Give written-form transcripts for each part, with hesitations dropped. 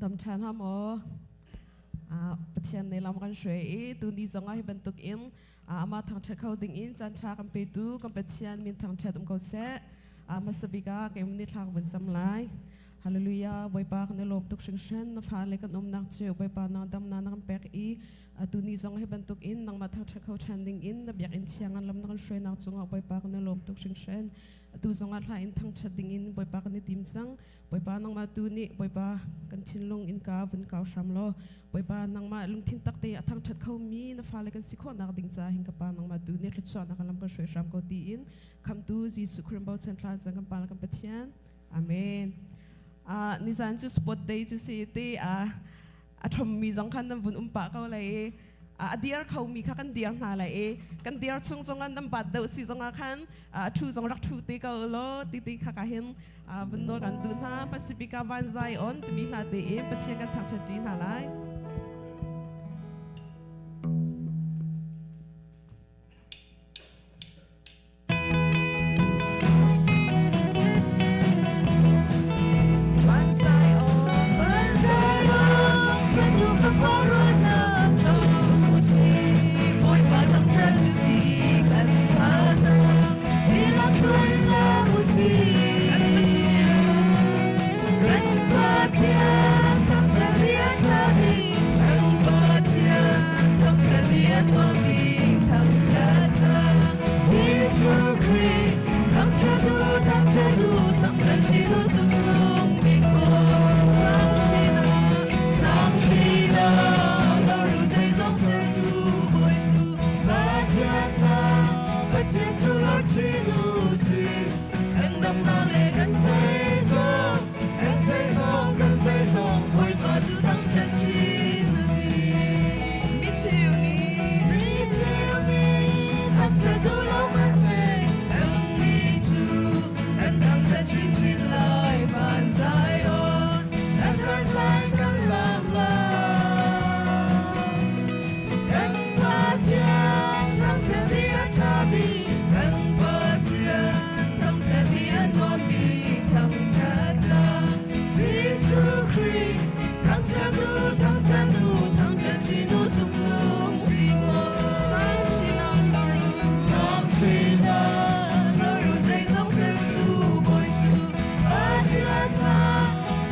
ดำชานฮามอประเทศในลำกันช่วยตูนี้จงให้บรรทุกอินมาทางเชเขาดิ่งอินจันทรากันไปดูกันประเทศมีทางเชตุมเขาเสมาสบิกาเกมนิทางบนจำลายฮาเลลูยาบอยปากในโลกทุกสิ่งเช่นนฟ้าเล็กนมนักเจียวบอยปานางดำนานักแปกอีตูนี้จงให้บรรทุกอินนังมาทางเชเขาชันดิ่งอินนับอยากอินเชียงอันลำนักช่วยนักจงเอาบอยปากในโลกทุกสิ่งเช่นตูจงอัดหาอินทางเชดิ่งอินบอยปากในติมซังบอยปานังมาตูนี้บอยปากันชินลงอินกาบุนกาวชามโลบอยปานังมาลุงทินตักเตะทางเชเขามีนฟ้าเล็กสิโคนักดิ่งใจหิงกับปานังมาตูนี้ลุชวนนักลำกันช่วยชามกอตีอินคำตูจีสุคริมบอลเซนทรัลจังกันปานักประเทศอาเมนนิสันจุดสปอตเดย์จุดสิที่ทอมมีจังคันนั้นบุญปะเขาเลยเดียร์เขามีข้ากันเดียร์นาเลยกันเดียร์จงกันนั้นบัดเดาสิจังคันทูจงรักทูตีเขาโลตีข้ากันเห็นบุญโนกันดูนะปัสสิบิกาวันใจอ่อนที่มีลาเดย์ปัจเจกันทางทัดดีนาเลย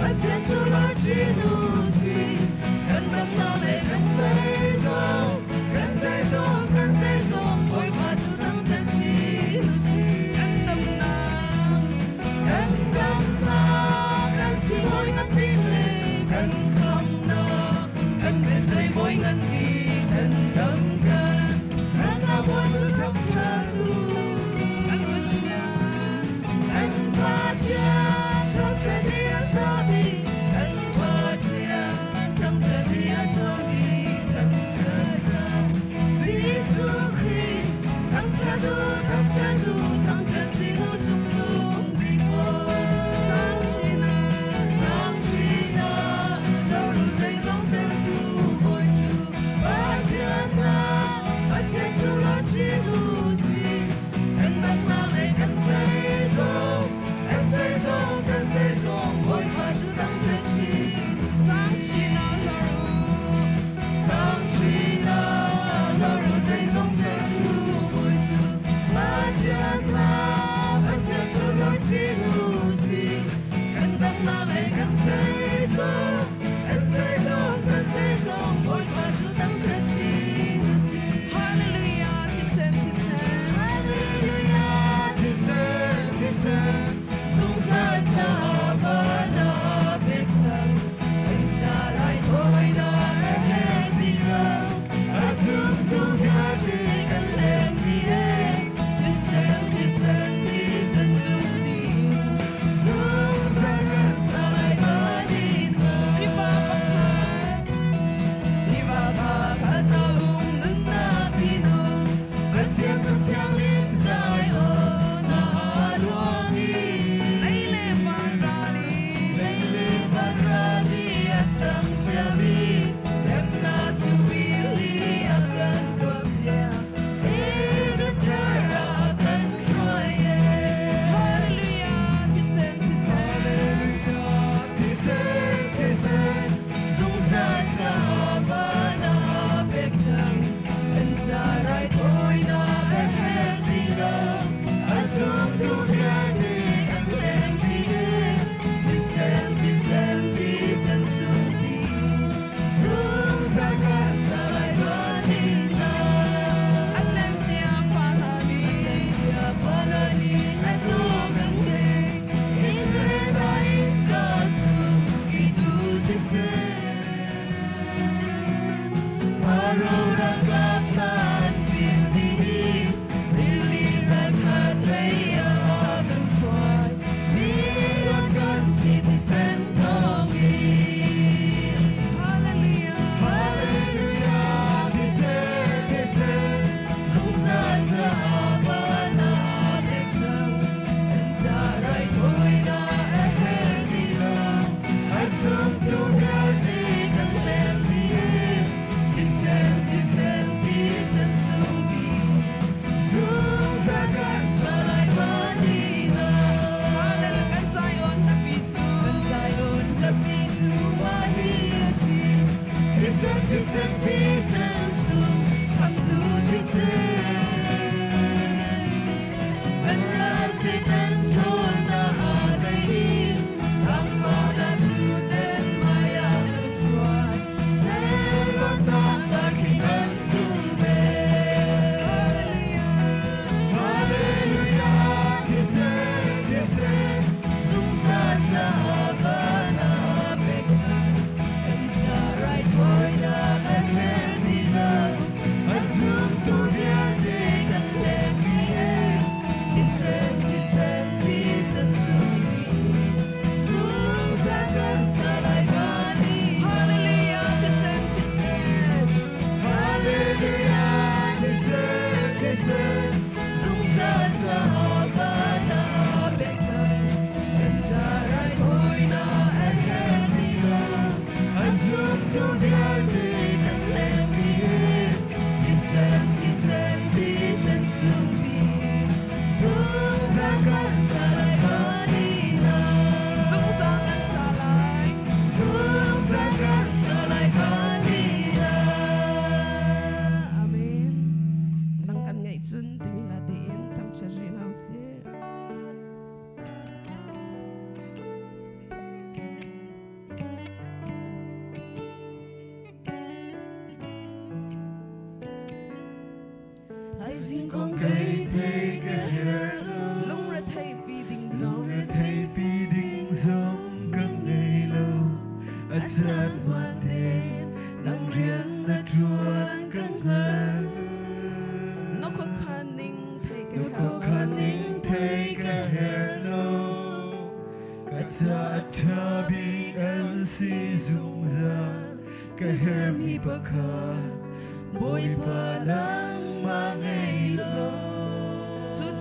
Hãy subscribe cho kênh Ghiền Mì Gõ để không bỏ lỡ Xin con gây thấy cái hẹn lúc ra thấy vì đình Lúc gió ra thấy bị đình giống càng ngày lâu Anh rất hoàn thiện Nắng riêng đã chuồn càng hơn nó khó khăn nín thấy cái Nó khó khăn nín thấy cái hẹn lâu Anh ra thả bị em si dùng ra Cái hẹn mi bạc hà Bôi bà nắng mà ngày lâu chút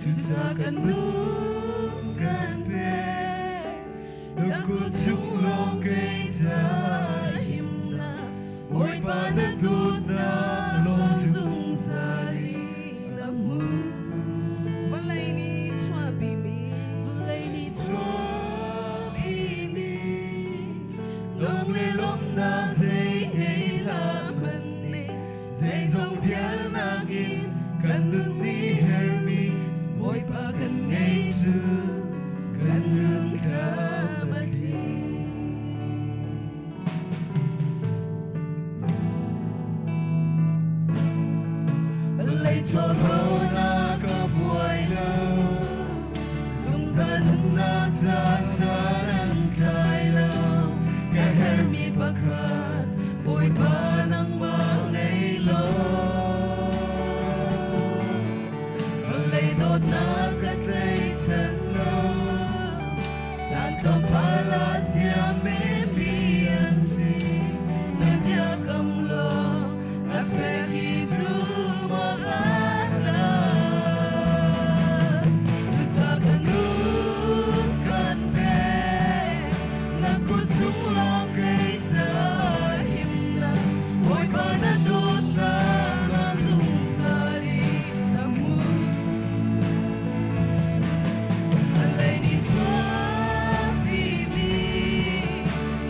Chúng cần nung cần bé Đã có chung lòng gây ra hiểm na Ôi bà đã đút na lòng dung ra đi nằm mơ và lấy ni choa bị mi Lấy đi cho bị mi Lòng lê lòng na dây ngày là mình nè Dây dòng thiên nàng in Cần nung ni her mi Ôi bà cần ngày xưa Cần nung ta mất đi Lấy cho hô na có buổi đâu Dùng ra nâng na ra xa nâng thái lâu Cả her mi bạc hạt Ôi bà nâng mà ngày lâu Lấy đốt na cất lấy chân lâu Giàn cầm phá la xia mê mi ăn si Nếm nhà cầm lô Đã phê khi dù mơ hát la Chú ta cần nút cần bè Nà cô chung lòng gây ra hiểm na Ôi bà đã đốt na Nó dùng ra đi nằm mơ Lấy đi cho bị mi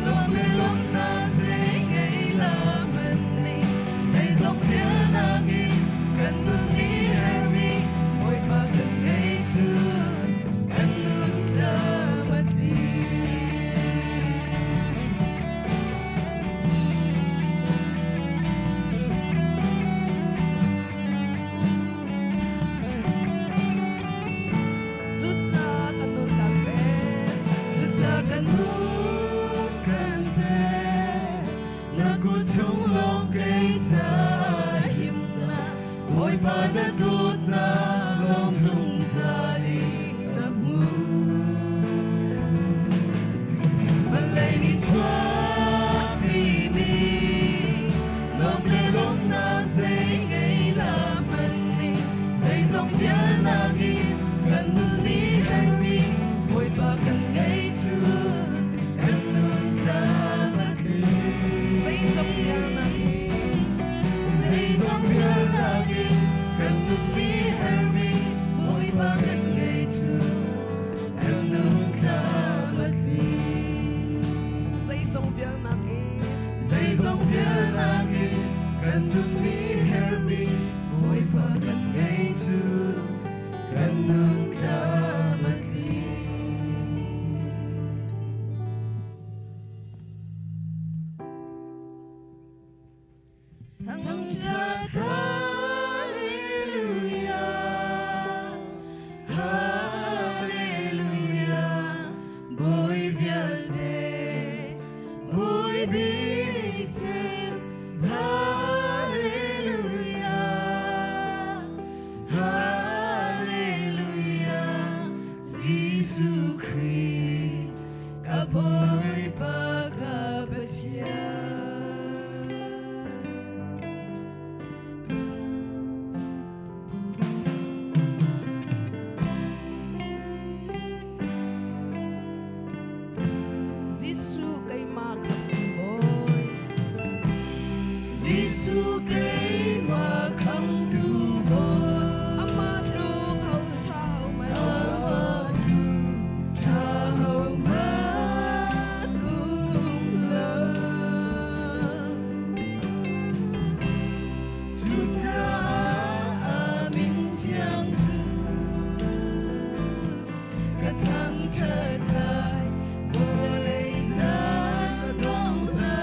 Nó mê lòng na dễ ngay là mình đi Dây dòng phía na ghi Cần nút đi her mi Ôi bà cần ngay chưa Cần nút ta mất đi chút xa cần nôn cà phê Chút ta cần nút cần bé Nó cô chung lòng gây ra hiểm na Ôi bà đã đút na lòng dùng ra đi nằm mơ Và lấy đi cho bị mi Nôm lê lòng na dây ngay là mình đi Dây dòng phía na ghi Cần nút đi her mi Ôi bà cần ngay chưa Cần nút ta mất đi dây sông nhà nắng Dây dòng phía na ghi Cần nút boy big time hallelujah hallelujah Jesus Christ ka boy pagkabatya Jesus kay makhang duboy amadu khâu thao mai amadu thao man la tu ta amin chiang su ka thang chai kai voi za long la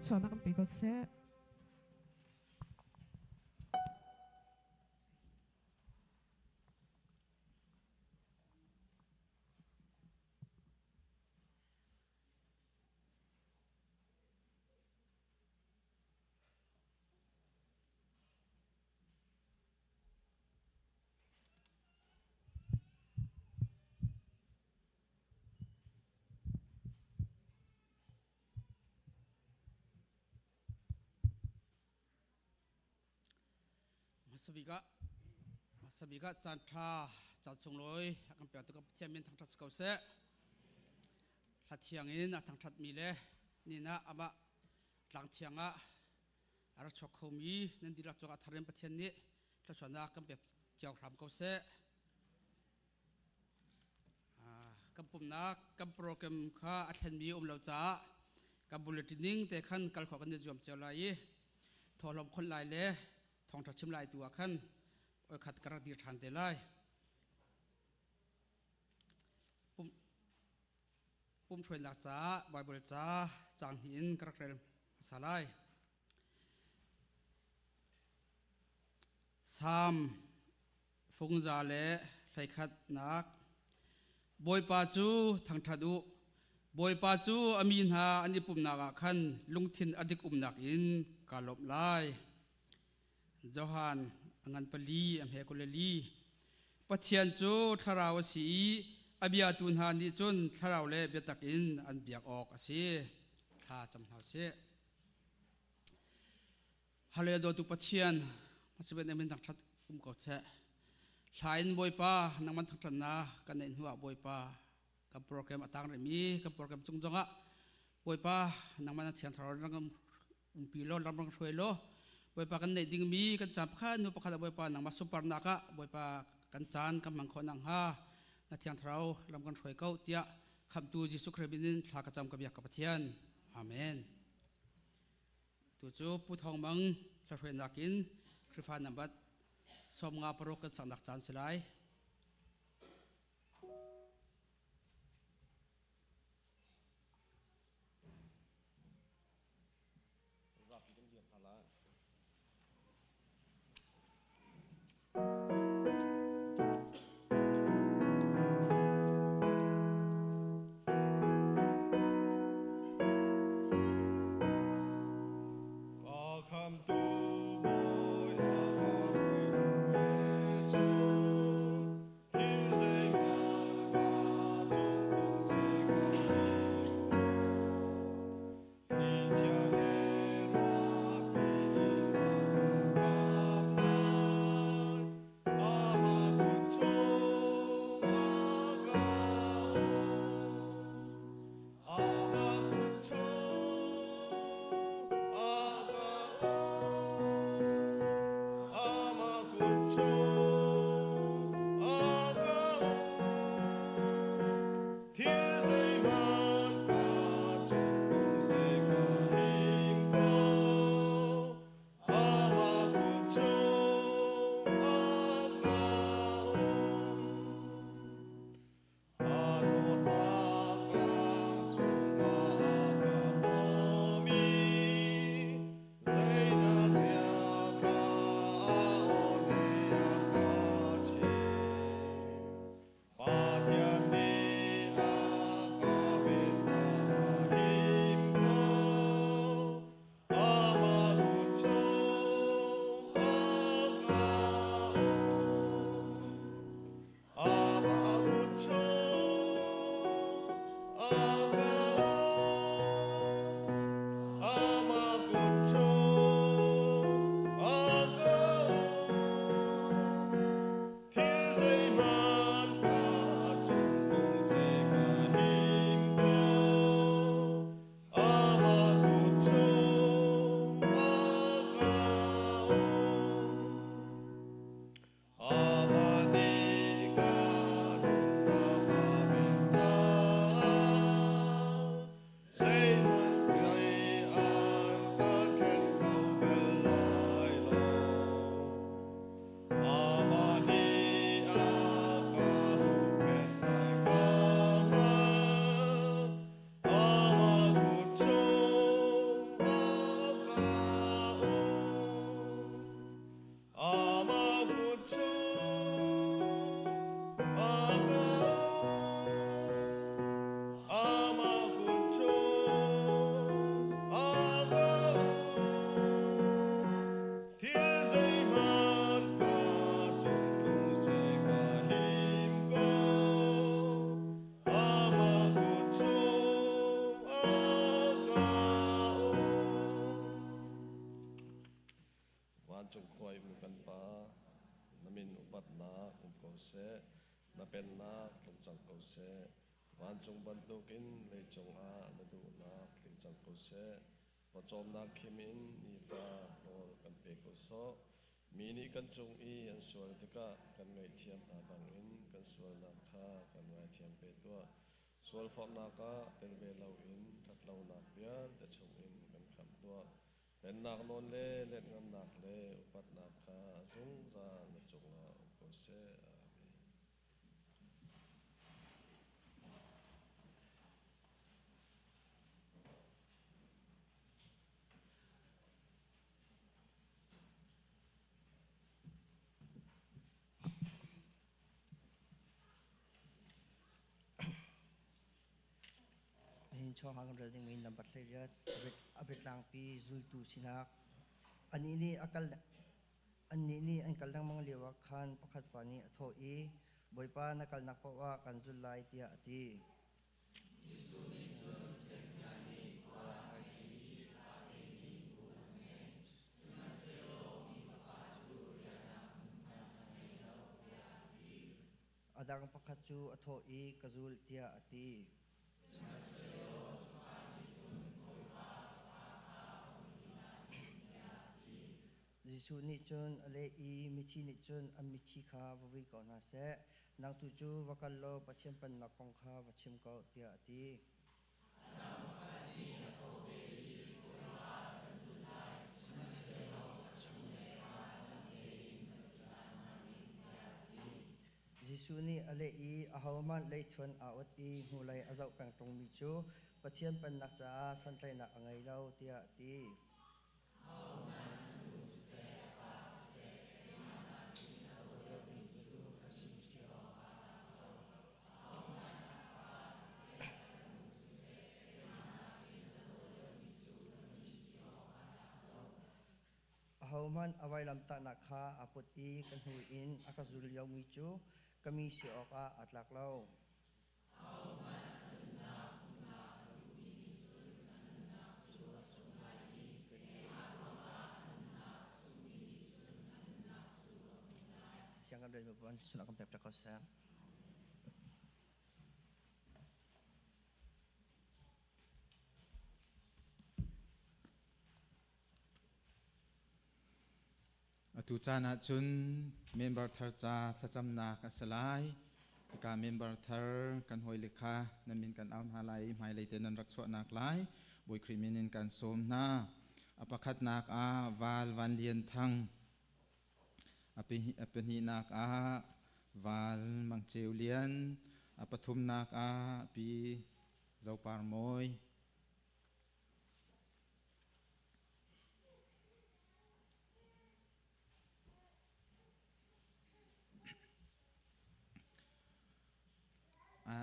Chona kan piko se Sabiga Chanta Chatsung Loi, compared to Tiamin Tantaskose, Hatiangin, Tantat Mile, Nina Aba, Langtianga, Arachokomi, Nandira Tarim Patiani, Tashana, compared to Ramkose, Kampumna, Kamprokem Ka, Atenmi Umlota, Kabuletining, they can calculate the Jom Chalai, Tolom Konlaile, Tongtachim Lai to Akan. Kat karat di chandelai, pum chuen lak cha, Bible cha, chang hin karakter salai, sam, phung za le, thai khat nak, boy pa chu thang thadu, boy pa chu amin ha ani pum naga khan lungthin adik nak in kalop lai, Johan. Angan pali am hekulali pathian chu tharau si abia tun han ni chun tharau le betakin an biak ok ase าจำหาเสฮาเลโดตุปัชเชียนมาสิเป็นเอ็มทักชัดก็เสสายบอยป้านังมันทักชัดนะกันในหัวบอยป้ากับโปรแกรมต่างๆมีกับโปรแกรมจงจงอ่ะบอยป้านังมันเทียนทารนังปีโลรับรังช่วยโลบอยป้ากันในดิ่งมีกันจับข้านุปขัดบอยป้านังมาสุปาร์นักะบอยป้ากันจานกับมังคนนังฮานาเทียนทารรับกันช่วยเขาเตียคำตูจิสุครบินินทากระจำกับยากับเทียนอาเมนตัวจูผู้ทองมังเราช่วยนักินคริฟานับบัดสมงาปรกันสังนักจานสลายจงคอยมุกันปานามินอุปัตนาอุปโกเสนาเป็นนาคลงจังโกเสวันจงบรรทุกินเลยจงอาณดูนาคลงจังโกเสปจอมนาคิมินนิฟาโลกันเปโกโซมีนี้กันจงอีอันสวยตะกะกันไงเทียมอาบังอินกันสวยนาคากันไงเทียมเปตัวสวยฟอกนาคาเป็นเวลาอินทัดเรานาเปียแต่ชงอินกันคำตัวเป็นนักนนเล่เล่นงำนักเล่อุปัตนักข้าสงสารจงอาอุปเสช่วงหางเรื่องมีนับบัตรเสียอภิลังปีจุลตูสินักอันนี้อันกัลดังมังเลียวขันประคัดปานีโทอีบอยป้านักนักปว่ากันจุลไลเตียตี adang pakhat chu a thaw i kazul tia ati Jisu ni chun ale i michi ni chun a michi kha vawi ko na se nang tu chu wakal lo pachem pan na kong kha vachim ko tia ati Jisu ni ale i ahawman lei thuan a ot i ngulai azau pang tong mi chu pachem pan nak cha san tlai na angai lo tia ati Ahawman awai lam ta na kha aput i kan hu in akazul yaw mi chu kami si oka atlak lo siang kan dari buan sunak kan pep kosa tu cha na chun member thar cha thacham na ka salai ka member thar kan hoi lekha namin kan aun halai mai leite nan rakso nak lai boi kriminin kan som na apakhat nak a wal wan lien thang apeni nak a wal mang cheu lian apathum nak a pi zau par moi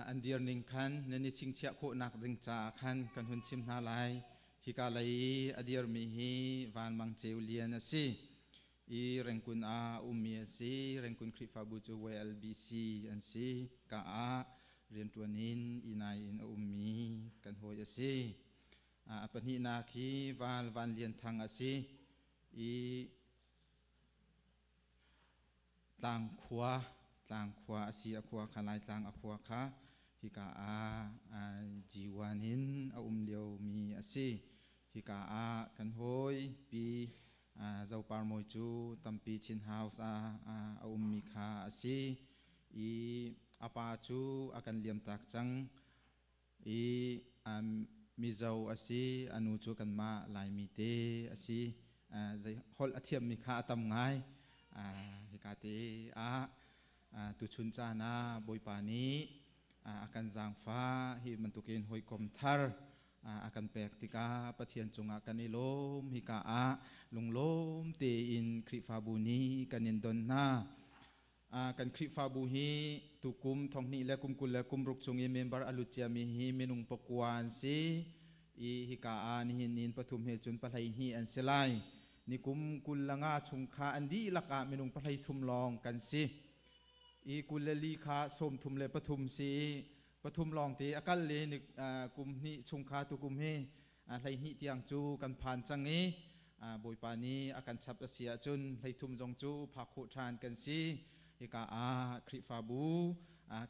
อันเดียร์หนึ่งคันนั่นนี่ชิงเชียโคนักดึงจ่าคันกันหุ่นชิมนาลายฮิกาลัยอเดียร์มีฮีวานมังเจวเลียนสิอีเรงกุนอามีสิเรงกุนคริฟาบูจูเวลบีซีอันสิกาอาเรียนตัวนินอีนายอินมีกันโฮยสิปัญหานาคีวันเลียนทางสิอีต่างขวาต่างขวาสีขวาขลายต่างขวาค่ะฮิกาอาจีวานินเลียวมีสิฮิกาอากันโฮยปีเจ้าปาร์มอยจูตัมปีชินฮาวส์มีค่ะสิอีอาปาจูอากันเลียมตักจังอีมีเจ้าสิอนุจูกันมาลายมีเตสิฮอลอเทียมมีค่ะตำไงฮิกาเตตุชุนจานาบอยปานีอาการจางฟ้าฮิมันตุกินหอยกลมทาร์อาการแปลกติกาปะเทียนจงอาการนิลมฮิกาลุงลมเตอินคริฟาบูนีกันนินดอนนากันคริฟาบูฮีตุกุมทองนี้และกุมกุลและกุมรุกจงเอเมมบาร์อลุจยามีฮีเมนุงปกวานซีฮิกานิหินปฐุมเหจุนปะไลฮีอันเซไลนิกุมกุลละงาชงคาอันดีละกาเมนุงปะไลทุมลองกันซีอีกุลลีคาสมทุมเลปฐุมสีปฐุมลองตีอากาศเลนึกกุมนี้ชงคาตุกุมเฮไลหิเตียงจูกันผ่านจังนี้บอยปานีอาการชับเสียจุนไลทุมจงจูผักขุทานกันสีฮิกาคริฟาบู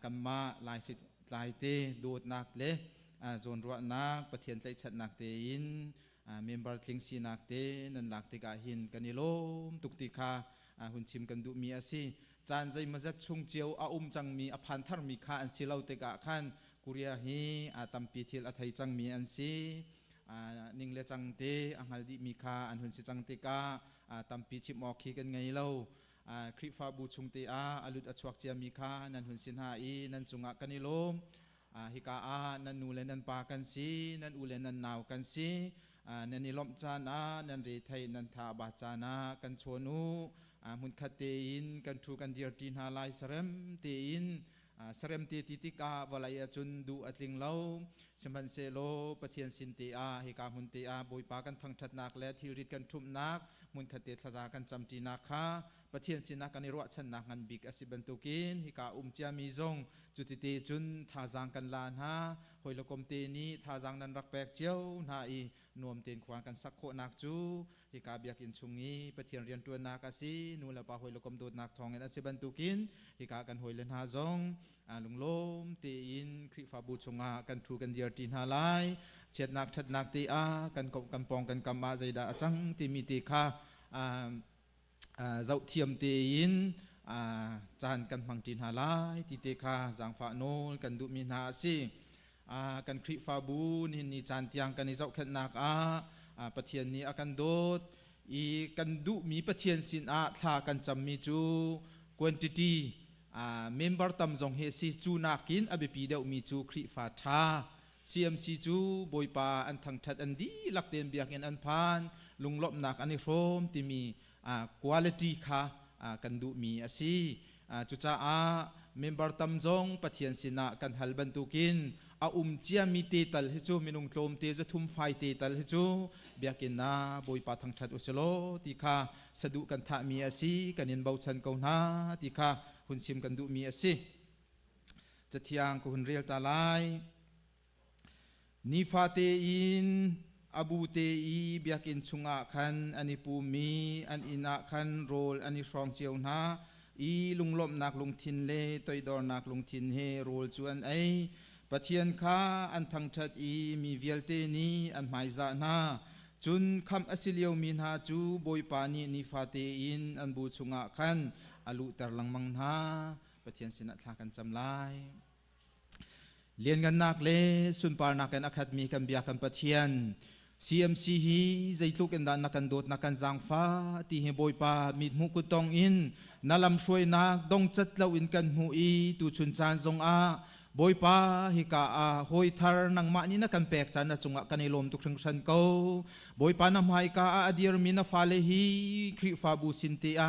กันมาลายเตดูดนักเลโซนรัวนักปะเทียนใจชัดนักเตอินเมมเบอร์ทิงสีนักเตนันหลักติกาหินกันนิโลมตุกติคาหุ่นชิมกันดูมีอาศีจานใจมาจัดชงเจียวจังมีอภันทารมีค่าอันสิเลาเตกะขันกุริยาฮีตัมปีทิลอัฐยจังมีอันสีนิงเลจังเตอังฮัลดิมีค่าอันหุ่นสิจังเตกะตัมปีชิมออกขีกันไงเล่าคริฟาบูชงเตอลุดอชวักเจียมีค่านันหุ่นสินหาอีนันจุงะกันนิโลมฮิกานันนูเลนันปากันสีนันอูเลนันนาวกันสีนันนิลมจานานันเรไทยนันทาบาจานากันโชนูมุนคเตอินกันทูกันเดียร์ตินฮาไลสเรมเตอินสเรมเตติติกาวลายจุนดูอัตลิงเลาสมันเซโลปะเทียนสินเตฮิกามุนเตบอยปากันทั้งทัดนักและทิริกันทุมนักมุนคเตทจากันจำจีนักค่ะ ประเทศสินักกันในรัวชนะงันบิกอสิบันตุกินฮิกาเจียมีจงจุติเตจุนทาจังกันลานฮาหอยละกมเตนี้ทาจังนันรักแปกเจียวนาอีนวมเตนควานกันสักโคนักจูฮิกาเบียกินชุงนี้ประเทศเรียนตัวนักอสินูละปะหอยละกมโดดนักทองเงินอสิบันตุกินฮิกากันหอยเลนฮาจงลุงลมเตอินคริฟาบูชงากันทูกันเดียร์ตินฮาไลเช็ดนักชัดนักตีอากันกบกันปองกันกำมาใจดาจังตีมีตีคาเจ้าเทียมตีอินจานกันพังตินฮาไลตีเตคาจางฝาโนกันดุมินาซีกันคริฟาบูนินนิจานเตียงกันนิเจ้าเข็นนักประเทียนนี้อากันโดดอีกันดุมีประเทียนสินทากันจำมีจูกวนติตีเมมเบอร์ตำจงเฮซีจูนักกินอเบปีเดวมีจูคริฟาทาCMC จูบอยปาอันทั้งชัดอันดีลักเตียนเบียกอันพานลุงลบนักอันนี้โฟมที่มีquality ค่ะกันดูมีอาศัยจุดจ้าเมมเบอร์ตำจงปะเทียนสินะกันฮัลบันตุกินเจียมีเตตัลฮิจูมินุงโคลมเตจะทุ่มไฟเตตัลฮิจูเบียกินนาบอยปาทั้งชัดอุสโลที่ค่ะสะดุกันทะมีอาศัยกันยินเบาชันเกาหน้าที่ค่ะหุ่นชิมกันดูมีอาศัยจะเที่ยงกุหุ่นเรียลตาไลนิฟาเตอินอบูเตอีเบียกินชุงอาคันอันนี้ปูมีอันอินาคันโรลอันนี้ฟรองเจียวนาอีลุงลบนักลุงทินเลตอยดอร์นักลุงทินเฮโรลจวนไอปะเทียนค้าอันทั้งชัดอีมีเวลเตนีอันหมายจานาจุนคำอสิเลียวมินหาจูบอยปานีนิฟาเตอินอันบูชุงอาคันอลุตรลังมังนาปะเทียนสินัทลากันจำลายเรียนกันนักเลสุนปานักกันอะคาเดมีกันเบียกันปะเทียน CMC ฮีใจทุกกันดานนักกันโดดนักกันจังฟ้าที่เฮบอยปามีมุกุตองอินนาลำช่วยนักดงจัดเลวินกันหูอีตูชุนจานจงอาบอยปาฮิกาหอยทาร์นังมานี่นักกันแปกจานจงอากันในลมทุกครั้งฉันเขาบอยปานำให้กาอดียร์มินาฟาเลฮีคริฟาบูสินเตีย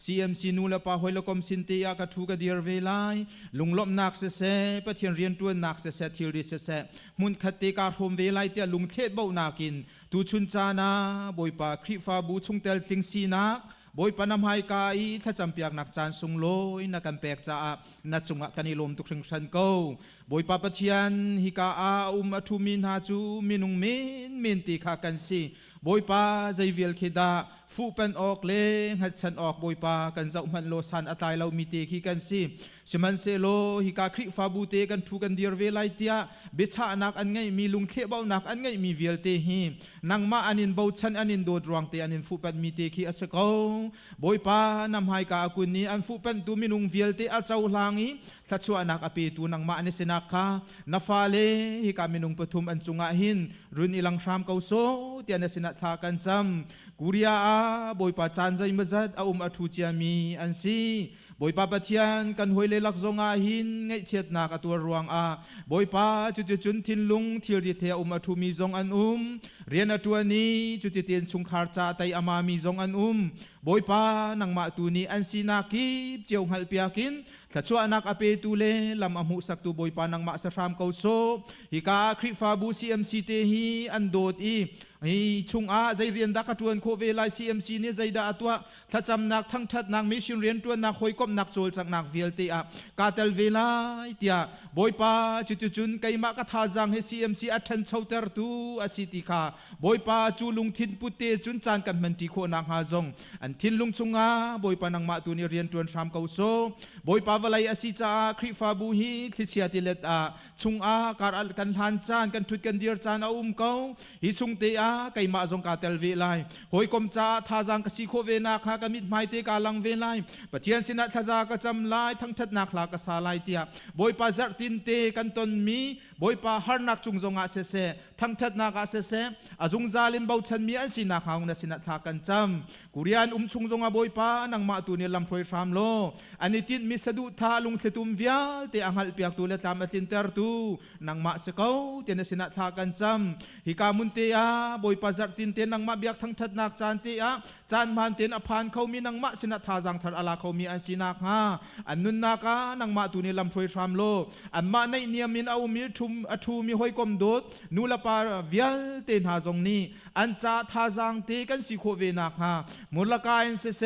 CMC นูละปาหอยละกอมสินเตียกัทูกดียร์เวลายลุงลบนักเสเสปะเทียนเรียนตัวนักเสเสทิลดิเสเสมุนขัดเตกาโฮมเวลายเตียลุงเทศเบานากินตูชุนจานาบอยปาคริฟาบูชงเตลติงซีนักบอยปานำให้กาอีถ้าจำเปียกนักจานสุงโลยนักกันแปกจ้านัดจงอากันในลมทุกครั้งฉันเขาบอยปาปะเทียนฮิกาอทุมินหาจูมินุงเมนตีขากันซีบอยปาใจเวลเคดาฟูเป็นออกเลงหัดฉันออกบอยปากันเจ้ามันโลสันอัตายเรามีเตขี้กันซีสมันเซโลฮิกาคริฟาบูเตกันทูกันเดียร์เวลายเตียเบชานักอันไงมีลุงเคเบานักอันไงมีเวลเตฮีนังมาอันนินเบาฉันอันนินโดดรวงเตอันนินฟูเป็นมีเตขี้อัสกาวบอยปานำให้กากุนนี้อันฟูเป็นตูมินุงเวลเตอัลเจ้าหลังนี้ถ้าชัวนักอภิตูนังมาอันเสนักค่ะนาฟาเลฮิกามินุงปฐุมอันจุงอาหินรุนอิลังชามเกาโซเตียนเสนัทากันจำกุริยาบอยปาจานใจมจัดอทูเจียมีอันซีบอยปาปะเทียนกันหวยเลลักจงอาหินไงเชียดนักตัวรวงบอยปาจุนทินลุงทิลดิเทอทูมีจงอันเรียนตัวนี้จุดเตียนชุงคาร์จาไตอามามีจงอันบอยปานังมาตูนี้อันซีนากีเจียวหัลเปียกินถ้าชัวนักอเปตูเลลำอมุสักตูบอยปานังมาสรามเกาโซฮิกาคริฟาบู CMC เตฮีอันโดดอีชุงใจเรียนดักตวนโคเวลาย CMC เนี่ยใจดาตัวถ้าจำนักทั้งชัดนักมิชินเรียนตัวนักหอยกบนักโจลจากนักเวลเตียกาเตลเวลายเตียบอยปาจุนไกมากทาจังให้ CMC อัทันเชาเตอร์ตูอาสิติคาบอยปาจูลุงทินปุเตจุนจานกันมันติโคนักฮาจงอันทินลุงชุงบอยปานังมาตัวเนี่ยเรียนตัวสามเกาโซบอยปาวลัยอาศิจาคริฟาบูฮีทิเชียติเลตชุงการอัลกันหันจานกันทุดกันเดียร์จานเกาฮิชุงเตียไกมาจงกาเตลเวลายหอยกมจ้าทาจังกสิโคเวนักฮากมิดไมเตกาลังเวลายปะเทียนสินัททาจากจำลายทั้งทัดนักลากษาลายเตียบอยปาจัดตินเตกันตนมีบอยปาฮาร์นักจุงจงอาเสเซทั้งทัดนักอาเสเซอาจุงจาลินเบาชันมีอันสินักฮาวนัสินัททากันจำกุริยันชุงจงอาบอยปานังมาตูเนลำพรอยฟามโลอันนี้ติดมิสดุทาลุงเทตุมวิลเตอังฮัลเปียกตูเลตามตินเตอร์ตูนังมาสเกาเตนสินัททากันจำฮิกามุนเตียบอยปาจัดตินเตนังมาเบียกทั้งทัดนักจานเตียจานมันเตนอภานเขามีนังมาสินัททาจังทัดอาลาเขามีอันสินักฮาอันนุนนักนังมาตูเนลำพรอยฟามโลอันมาในเนียมินเอามีทู ทูมีหอยกลมโดดนูละปาเวียลเตนหาจงนี้อันจ่าทาจังเตกันสิโคเวนักฮะมุลกายเส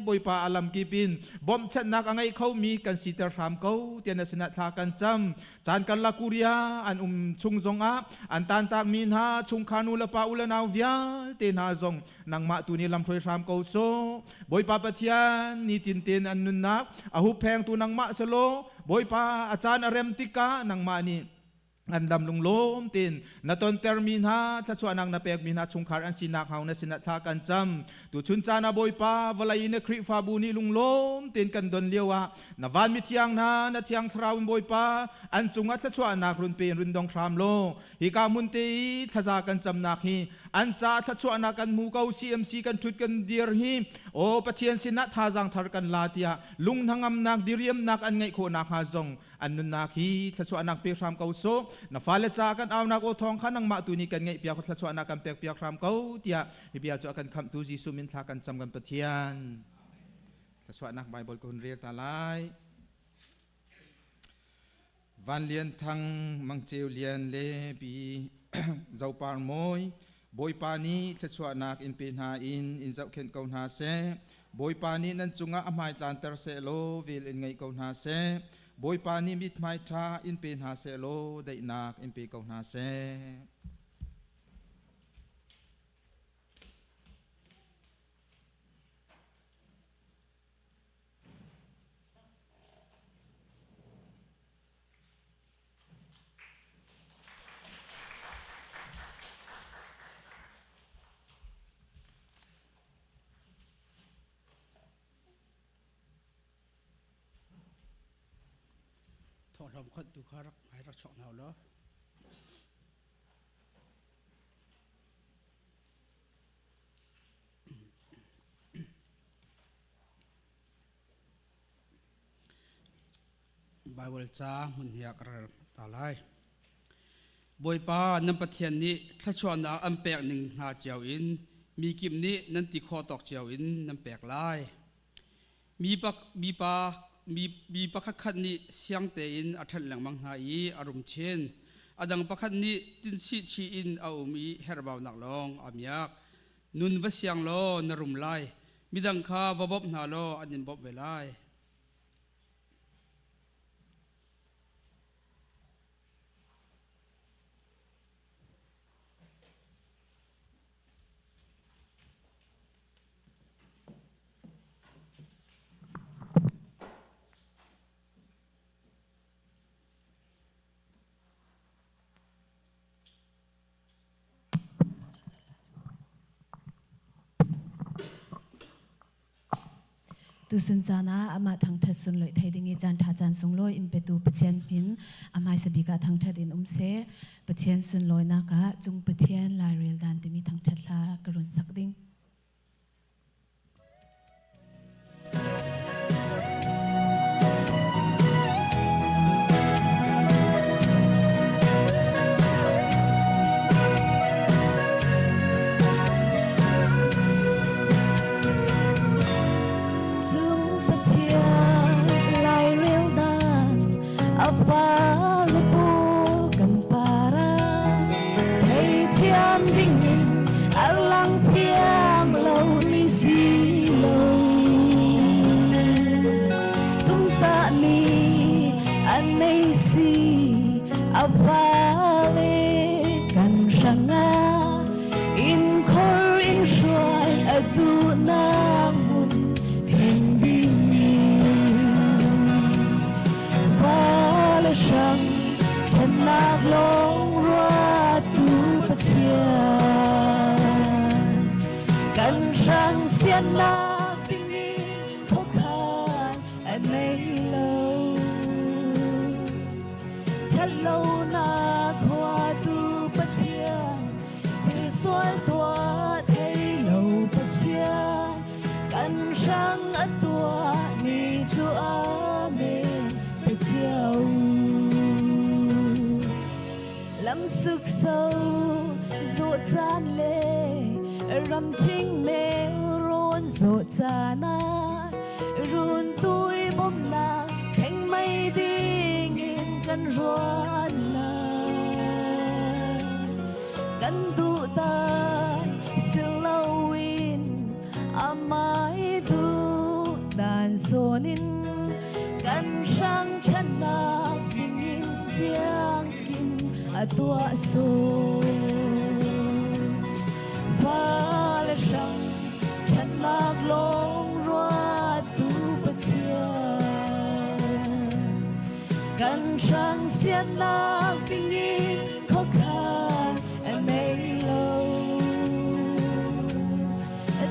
บอยปาอลัมกีปินบอมชัดนักอังไงเขามีกันสิเตอร์รามเขาเตียนสนัดทากันจำจานกันละกุริยาอันชุงจงอาอันตันตากมินฮาชุงคานูละปาอุลนาวเวียลเตนหาจงนางมาตุนีลำถอยรามเขาโซบอยปาปะเทียนนี่ตินเตนอันนุนนักอาหุแพงตัวนางมาสโลบอยปาอาจารย์อเรมติกานางมานี่อันดำลงลมตินนาตอนเตอร์มินฮาถ้าชวนนางนาเปกมินฮาชงคาร์อันสินักเฮาในสินัทากันจำตุชุนจานาบอยปาวลายนคริฟาบูนีลุงลมตินกันดนเลียวะนาวันมิทยังนาเทียงทราวบอยปาอันจุงอัตชวนนักรุนเป็นรุนดองครามโลฮิกามุนเตทาจากันจำนักฮีอันจ่าทัชวนากันมูเกาCMCกันทุดกันเดียร์ฮีโอปะเทียนสินัทาจังทารกันลาติยาลุงทางอำนักดิเรียมนักอันไงโคนักฮาจงอันนุนนักฮีทัชวนักเปียกรามเกาโซนาฟาเลจากันเอานักโอทองขันนังมาตุนีกันไงเปียกทัชวนักกันเปียกรามเกาติยาเปียกจะกันคำตูจิสุมินทากันจำกันปะเทียนทัชวนักไบเบิลคนเรียตาไลวันเลียนทางมังเจวเลียนเลปีเจ้าปาร์มอยบอยปานีทัชวนักอินเป็นหาอินเจ้าเข็นเกาหาเซบอยปานีนั้นจุงอาไมตันเตอร์เซโลวิลอินไงเกาหาเซบอยปานีมิดไมทาอินเป็นหาเซโลได้นักอินเป็นเกาหาเซถอดลมคัดดูคารักหายรักชอบเอาแล้วบายเวลจ้ามุนเฮียกระตาไลบอยปาน้ำปะเทียนนี้ถ้าชวนนาอันแปลกหนึ่งหาเจียวอินมีกิมนี้นันติคอตอกเจียวอินน้ำแปลกไลมีประคันนี้เสียงเตอินอัฐหลังมังหายอารมณ์เช่นอดังประคันนี้ตินสิชีอินเอามีเฮรบาวนักลองอามียักนุนวเสียงโลนรุมไลมีดังคาบบนาโลอันยินบบเวไลตุสุนจานาอามาทางทัดสุนลอยไทยดิ่งจันทาจันสงลอยอินเปตูปะเทียนพินอามาสบิกาทางทัดอินเสปะเทียนสุนลอยนักะจุงปะเทียนลายเรียลดันติมีทางทัดลากรุณสักดิ่งสึกเศร้าโซจานเล่รำทิ้งเนร้อนโซจานารุนตุยบ่มนาแข่งไม่ดีเงินกันร้อนนา กันตุตานสิลาวินอามาดูดานโซนินกันช่างฉันนักดิ่งยินเสียงกินตัวโซฟ้าและช่างฉันนักลงรัวตูปะเทียกันช่างเสียนักดิ่งยินเขาขาดในโล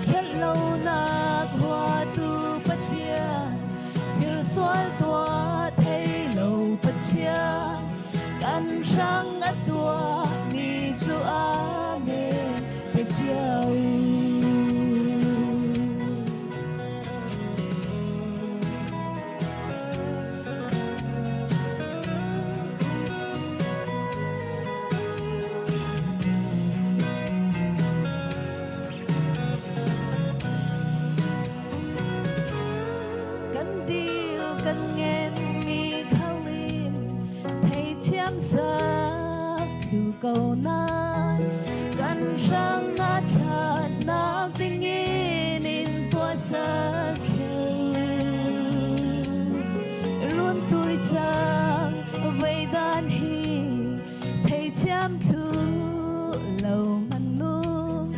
ฉันโลนักหัวตูปะเทียที่สวยตัวไทยโลปะเทียกันช่างตัวมีจูอาเมนไปเจียวกันดีลกันเงินมีขลินให้เทียมสักคือเก่านานกันช่างอาชาตินักติงินินตัวสักเธอรุ่นตุยจังไว้ด้านฮีให้เทียมทุเหล่ามนุษย์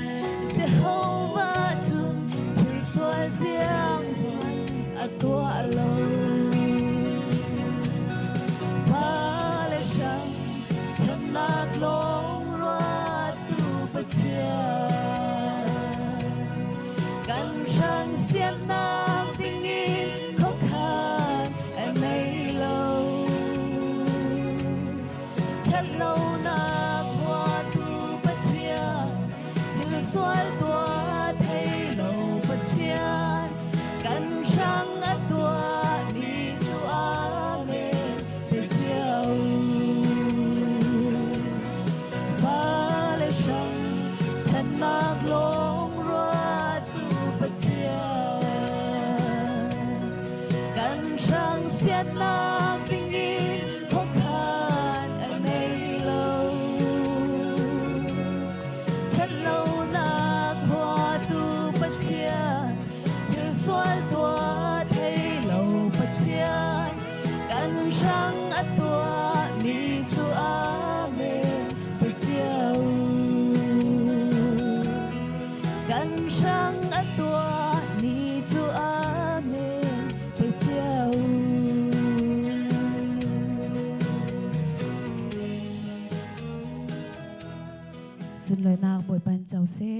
จะหาว่าจุนถึงสวยเสียงตัวเรา นักลงรัวตูปะเทียกันช่างเสียนักดิ่งยินเขาขาดในโลฉันโลนักหัวตูปะเทียที่สวยตัวไทยโลปะเทียกันช่างตัวมีจูอาเมนไปเที่ยวนักลงรัวตูปะเทียกันช่างเสียนักดิ่งยินเขาขาดในโลฉันโลนักหัวตูปะเทียที่สวยตัวไทยโลปะเทียกันช่างตัวมีจูอาเมนไปเที่ยวกันช่างตัวมีจูอาเมนไปเที่ยวสุดเลยนางบวยปันเจ้าเซ่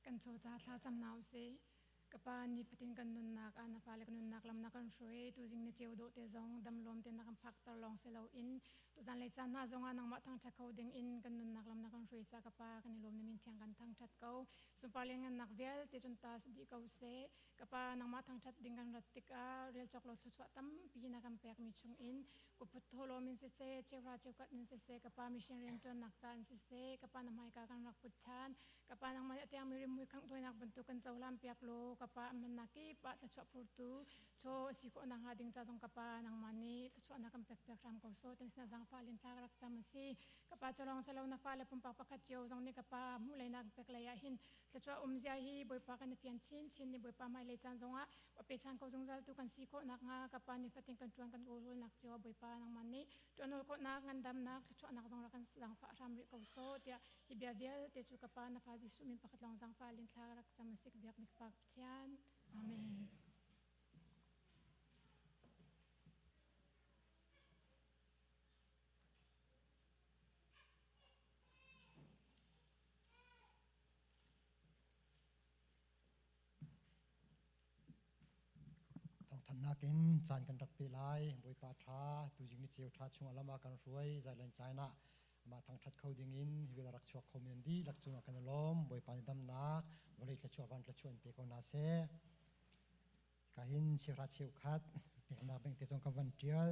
กันโซจ้าชาจำนาวเซกปานีปตินกันนุนนักอานาฟาเลกันนุนนักลำนักกันช่วยตูจิงเนเจียวโดเตจงดำลมเตนักพักตลองเซลาอินตูจันเลจานาจงอานังมาทั้งชักเขาดึงอินกันนุนนักลำนักกันช่วยจากปากันนิลมนิมินเทียงกันทั้งชัดเขาสุปาเลียงกันนักเวลเตจุนตาสดีเขาเซกปานังมาทั้งชัดดึงกันรัติกาเรียลจักรถสวดตั้มปีนักกันแปกมีชงอินกุพุทโธโลมินเซเซเชวราเชวกัดนินเซเซกปามิเชนเรียนจนนักจานเซเซกปานำให้การรักพุทธานกปานังมาเตียงมีริมุยขังด้วยนักบรรทุกกันเจ้าลำเปียกโลกปามันนักกีปะตะชวพูตูโชสิโกนังหาดิงจ้าจงกปานังมันนี้ตะชวนักกันเปียกเปียกรำเขาโซเต็นสินาจังฟ้าลินทารักจามันซีกปาจลองเสลาวนาฟ้าเลปุ่มปากปากเจียวจงนี่กปามูเลยนักเปียกเลยหินตะชวเจียฮีบอยปากันเฟียนชินนี่บอยปาไม่เลยจันจงอ่ะปะเปชันเขาจงจัลตุกันสิโกนักงากปานี่ฟัติงกันจวนกันโอรุนักเจียวบอยปานังมันนี้จวนโกนักงันดำนักตะชวนักจงรักกันจังฟ้ารำริเขาโซเตียฮิเบียเบียเตจูกปานาฟ้าดิสุมินปากลองจังฟ้าลินทารักจามันซีกเบียกมิกปากเชียนอาเมนทันนักินจานกันรักปีไลบวยปาทราตูจิงนิเจียวทราชงอลมากันรวยใจเล่นใจนะมาทางทัดเขาดิ่งอินเวลารักชัวคอมเมนดีรักชัวกันล้มบวยปานดำนักบริลักชัววันลักชัวอินเปกอนาเซกาหินเชียราเชียวคัดเปกนาเป็นเตจงกวันเดียล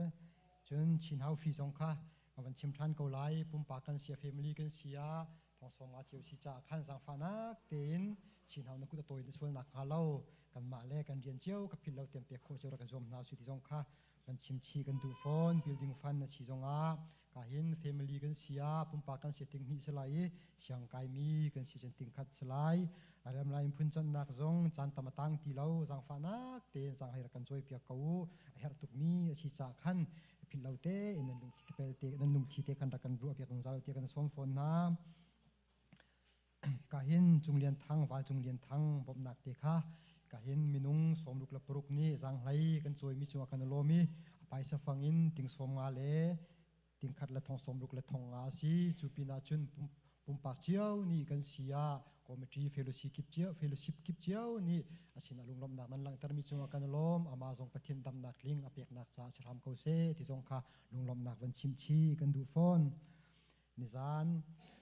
จนชินเฮาฟีจงค่ะวันชิมทันเกาไลปุ่มปากันเสียเฟมิลี่กันเสียท องสมาเจียวชิจาขันสังฟานักเต็นชินเฮานักกุตโตยชวนนักฮาเลากันมาแลกันเรียนเจียวกับพิลเราเตรียมเปียกโคเจียวกันจมนาวสุติจงค่ะกันชิมชีกันดูฟอนบิลดิ้งฟันนะชีจงอาก็เห็นเฟมิลี่กันเสียปุ่มปากันเสียติงนี่สลายเสียงกายมีกันเสียจนติงขัดสลายอะไรมาอิมพุนจันนักจงจันตามตังตีเราสังฟานักเต็นสังให้รักันจอยเปียกเขาเฮรตุกมีชิจาขันพิลเราเตอินลุงคิดเปลเตนันลุงคิดเตกันรักันรัวเปียกตรงเจ้าเตกันสมฟอนนะก็เห็นจุงเลียนทั้งวาจุงเลียนทั้งบมนักเตค่ะก็เห็นมินุงสมลุกละปรุกนี้สังไหลกันจอยมีจัวกันโลมีไปสฟังอินติงสมงาเลติงขัดละทองสมลุกละทองอาซีจูปินาจุนปุ่มปากเจียวนี่กันเสียคอมมิตี้เฟลชิพกิบเจียวนี่อาศินาลุงลมนักนั้นหลังแต่มีจัวกันโลมอามาจงปะเทียนดำนักลิงอเปียกนักจ่าชรามเขาเซที่จงค่ะลุงลมนักวันชิมชีกันดูฟอนนิจาน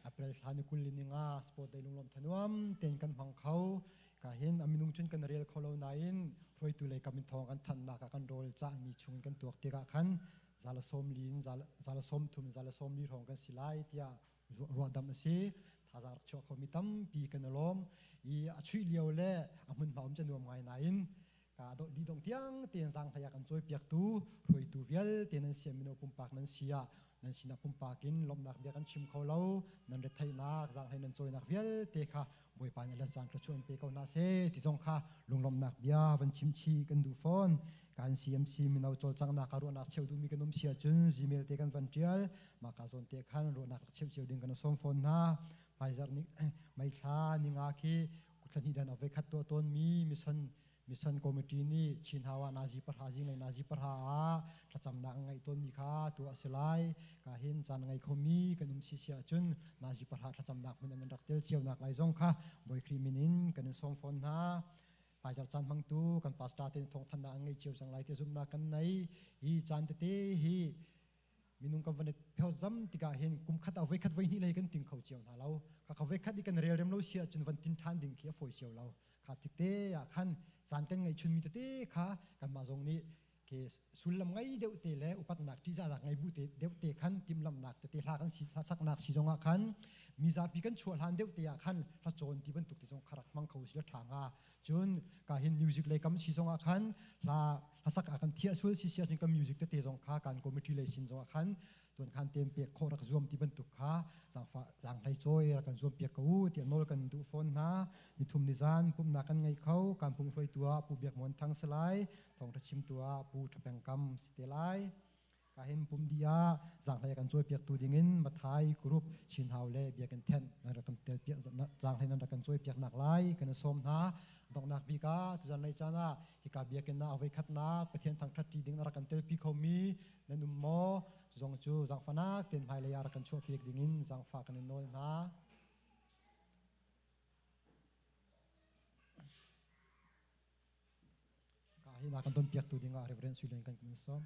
อัปเปรย์ทานุคุลินิงาสปอร์ตได้ลุงลมทนวมเต็นกันพังเขาก็เห็นอามินุงจุนกันเรียลเขาเราไนน์พรอยตุเลยกำมินทองกันทันนักกันโรลจ้ามีชุนกันตัวเตะกันซาลสมลินซาลสมทุมซาลสมลีรองกันสิไลที่รัวดำเสียท่าจารย์ชเขามีตั้มปีกันล้อมอีอาชุยเลียวเล่อามุนบ่าวจะนวมไงไนน์ก็ดีตรงเตียงเตียนสังพยากันจอยเปียกตูพรอยตูเวลเตียนนั้นเสียมิโนปุ่มปากนั้นเสียนั่นสินักปุ่มปากินลมนักเบียกันชิมเขาเล่านั่นเด็ดไทยนักสังให้นั่นจอยนักเวลเตะค่ะบอยปานนั่นสังกระชวนเปเขานาเซที่จงค่ะลุงลมนักเบียวันชิมชีกันดูฟอนการ CMC มินเอาจอจังนักการุนักเชี่ยวดูมีกันนมเสียจุน Gmail เตะกันวันเดียวมาการส่วนเตะขันรุนักเชี่ยวดึงกันสมฟอนนะไปจากนี้ไม่คลานิงาคีกุศลนิดันเอาไว้คัดตัวตนมีมิสันคอมมิตี้นี่ชินฮาวานาจีปะฮาจิงไงนาจีปะฮาถ้าจำนักไงต้นมีค่าตัวเสลายก็เห็นจันไงเขามีกันนุ่มเสียจุนนาจีปะฮาถ้าจำนักมันนันรักเตลเชียวนักไหลจงค่ะบอยครีมินินกันสมฟอนนะไปจากจันพังตูกันปัสตาเตนทงทันนักไงเชียวจังไหลเตจุมนักกันไหนฮีจันเตฮีมินุงกันวันนี้เพียวจำติกาเห็นกุมขัดเอาไว้ขัดไว้นี่เลยกันติงเขาเชียวนะเราเขาไว้ขัดอีกันเรียลเรมเราเชียจนวันตินทานดิ่งเขียฝอยเชียวเราขาดติเตะขันสารกันไงชุนมีเตะค่ะกันมาตรงนี้เคสุลลำไงเดวเตะแล้วอุปัตนักที่จะหลักไงบุเตะเดวเตะขันติมลำนักเตะหลักกันสักนักสิจงขันมีซาปีกันชวนหันเดวเตะขันถ้าโจนที่บรรทุกที่จงขรักมังเขาเสียทางอ่ะจนการเห็นมิวสิกเลยกำสิจงขันถ้าสักอากันเทียส่วนสิเสียจนกับมิวสิกเตะจงขาการคอมมิตี้เลยสิจงขันตัวการเต็มเปียกโครักรวมที่บรรทุกขาสังไทยจอยรักกันรวมเปียกกูเตียนโนลกันดูฟอนนะนิทุมนิจานปุ่มนักกันไงเขาการปุ่มไฟตัวปูเบียกมวนทั้งสลายทองตะชิมตัวปูทะแปงกำสเตลายการเห็นปุ่มดีอาสังไทยกันจอยเปียกตัวดิ่งมาไทยกรุ๊ปชินฮาวเล่เบียกันเทนนั่นรักกันเตลเปียกสังไทยนั่นรักกันจอยเปียกหนักไล่กันสมนะดอกนักบีกาตุจันไลจานะที่กาเบียกันนะเอาไว้คัดนักประเทศทางทัดทีดิ่งรักกันเตลปีเขามีนั่นนุ่มโมจงจูจังฟานักเต็นไฮเลยารักันชั่วเปียกดิ่งจังฝากกันโน่นนะก็ให้นักกันต้นเปียกตัวดิ่งอ่ะ reference อยู่เลยกันคุณสม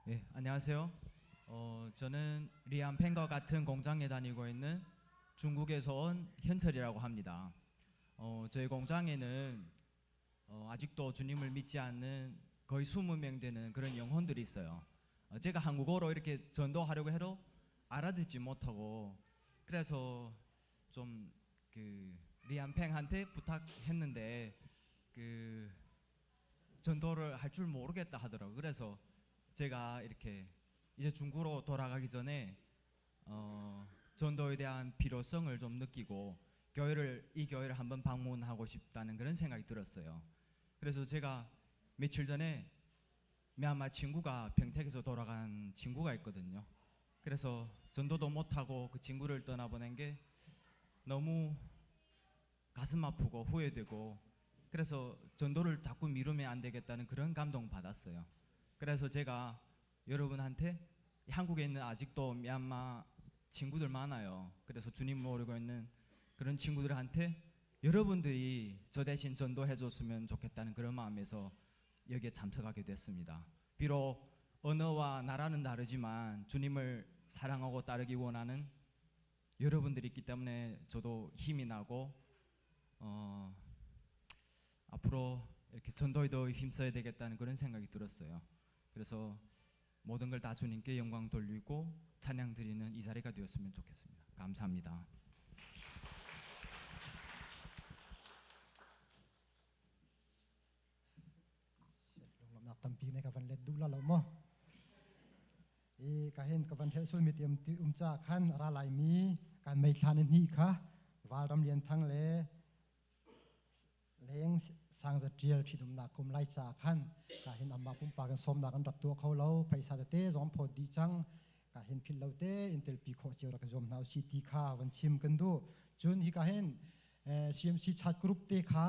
예, 안녕하세요. 저는 리안펜과 같은 공장에 다니고 있는 중국에서 온 현철이라고 합니다. 저희 공장에는 아직도 주님을 믿지 않는 거의 20명 되는 그런 영혼들이 있어요. 제가 한국어로 이렇게 전도하려고 해도 알아듣지 못하고 그래서 좀 그 리안팽한테 부탁했는데 그 전도를 할 줄 모르겠다 하더라고요. 그래서 제가 이렇게 이제 중국으로 돌아가기 전에 전도에 대한 필요성을 좀 느끼고 이 교회를 한번 방문하고 싶다는 그런 생각이 들었어요. 그래서 제가 며칠 전에 미얀마 친구가 평택에서 돌아간 친구가 있거든요. 그래서 전도도 못하고 그 친구를 떠나보낸 게 너무 가슴 아프고 후회되고 그래서 전도를 자꾸 미루면 안 되겠다는 그런 감동 받았어요. 그래서 제가 여러분한테 한국에 있는 아직도 미얀마 친구들 많아요. 그래서 주님 모르고 있는 그런 친구들한테 여러분들이 저 대신 전도해 줬으면 좋겠다는 그런 마음에서 여기에 참석하게 됐습니다. 비록 언어와 나라는 다르지만 주님을 사랑하고 따르기 원하는 여러분들이 있기 때문에 저도 힘이 나고 앞으로 이렇게 전도에 더 힘써야 되겠다는 그런 생각이 들었어요. 그래서 모든 걸 다 주님께 영광 돌리고 찬양 드리는 이 자리가 되었으면 좋겠습니다. 감사합니다. nak tampi ne kavan let du la lo mo ka hen kavan he sul mi tiam ti cha khan ra lai mi kan mai thlan ni kha wal ram lian thang le leng sang za trial thidum na kum lai cha khan ka hen amma pum pa kan som na kan rat tu kho lo paisa te zom pho di chang ka hen phil lo te intel pi kho cheu ra ka zom nau city kha wan chim kan du chun hi ka hen CMC chat group te kha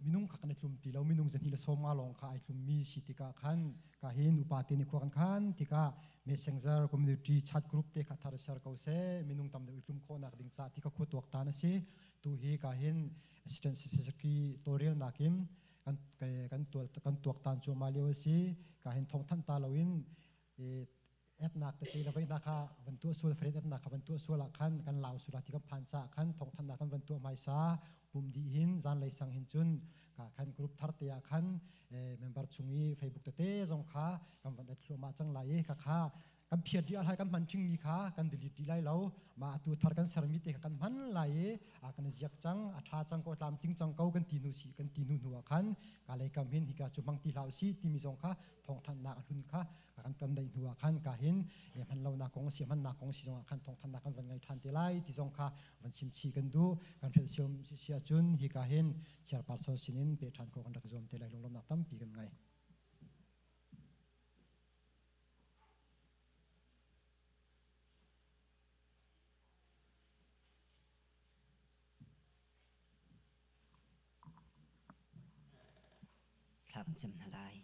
minung kha kan tlum ti lo minung jan hi la somma long kha ai tlum mi sitika khan ka hin upati ni khan khan tika messenger community chat group te kha thar share ko se minung tam de tlum kho nak ding cha tika khu tok ta na se tu hi ka hin assistant secretary torial nakim kan tok tan chu ma leo si ka hin thong than ta loin et nak te la vai na kha van tu sul friend et nak van tu sul khan kan law sula tika phan cha khan thong than na kan van tu mai sa pum di hin zan lai sang hin chun ka khan group thar te ya khan member chungi facebook te jong kha kam van thlo ma chang lai ka kha kan phiat di alhai kan man ching mi kha kan delete di lai lo ma tu thar kan sarmi te kan man lai a kan jiak chang a tha chang ko lam ting chang ko kan ti nu si kan ti nu nu khan ka lai kam hin hi ka chu mang ti lau si ti mi jong kha thong than na hun kha kan kan dai nu khan ka hin man lo na kong si man na kong si jong khan thong than na kan van ngai than te lai ti jong kha van sim chi kan du kan phel siom sia chun hi ka hin chairperson sinin pe than ko kan rak zom te lai long lom na tam pi kan ngai tham chấm na lai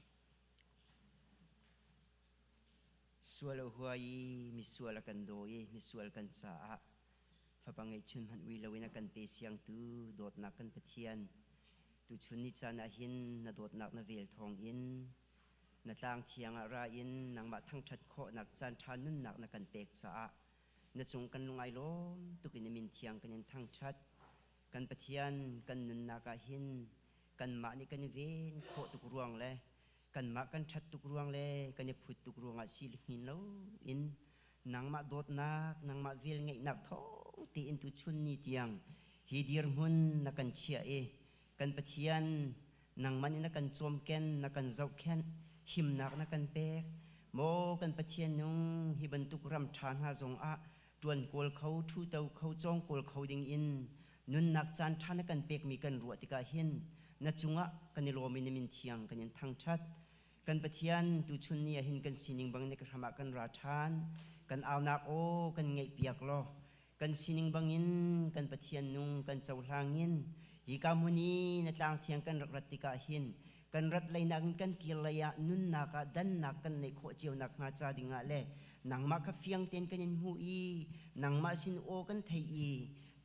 sual huai mi sual kan doi mi sual kan cha fa pangai chun han ui lawina kan pe siang tu dot na kan pathian tu chun ni chana hin na dot nak na vel thong in na tlang thiang ra in nang ma thang that kho nak chan than nun nak na kan pek cha na chung kan lungai lom tu kin min thiang kan thang that kan pathian kan nun na ka hin kan ma ni kan ven kho tu ruang le kan ma kan that tu ruang le kan phut tu ruang a sil hin lo in nang ma dot nak nang ma vel ngai nak thong ti in tu chun ni tiang hi dir mun na kan chia kan pathian nang man na kan chom ken na kan zau ken him nak na kan pek mo kan pathian nung hi ban tu ram than ha zong a tuan kol khau thu tau khau chong kol khau ding in nun nak chan than na kan pek mi kan ruwa ti ka hin na chunga kan lo mi ni min thiang kan in thang that kan pathian tu chun ni hin kan sining bang ne ka rama kan ra than kan aw nak o kan ngai piak lo kan sining bangin kan pathian nung kan chau hlangin hi ka muni na tlang thiang kan rak rat ti ka hin kan rat lai nak kan kil laya nun na ka dan nak kan nei kho chiu nak nga cha dinga le nang ma ka fiang ten kan in hu i nang ma sin o kan thei i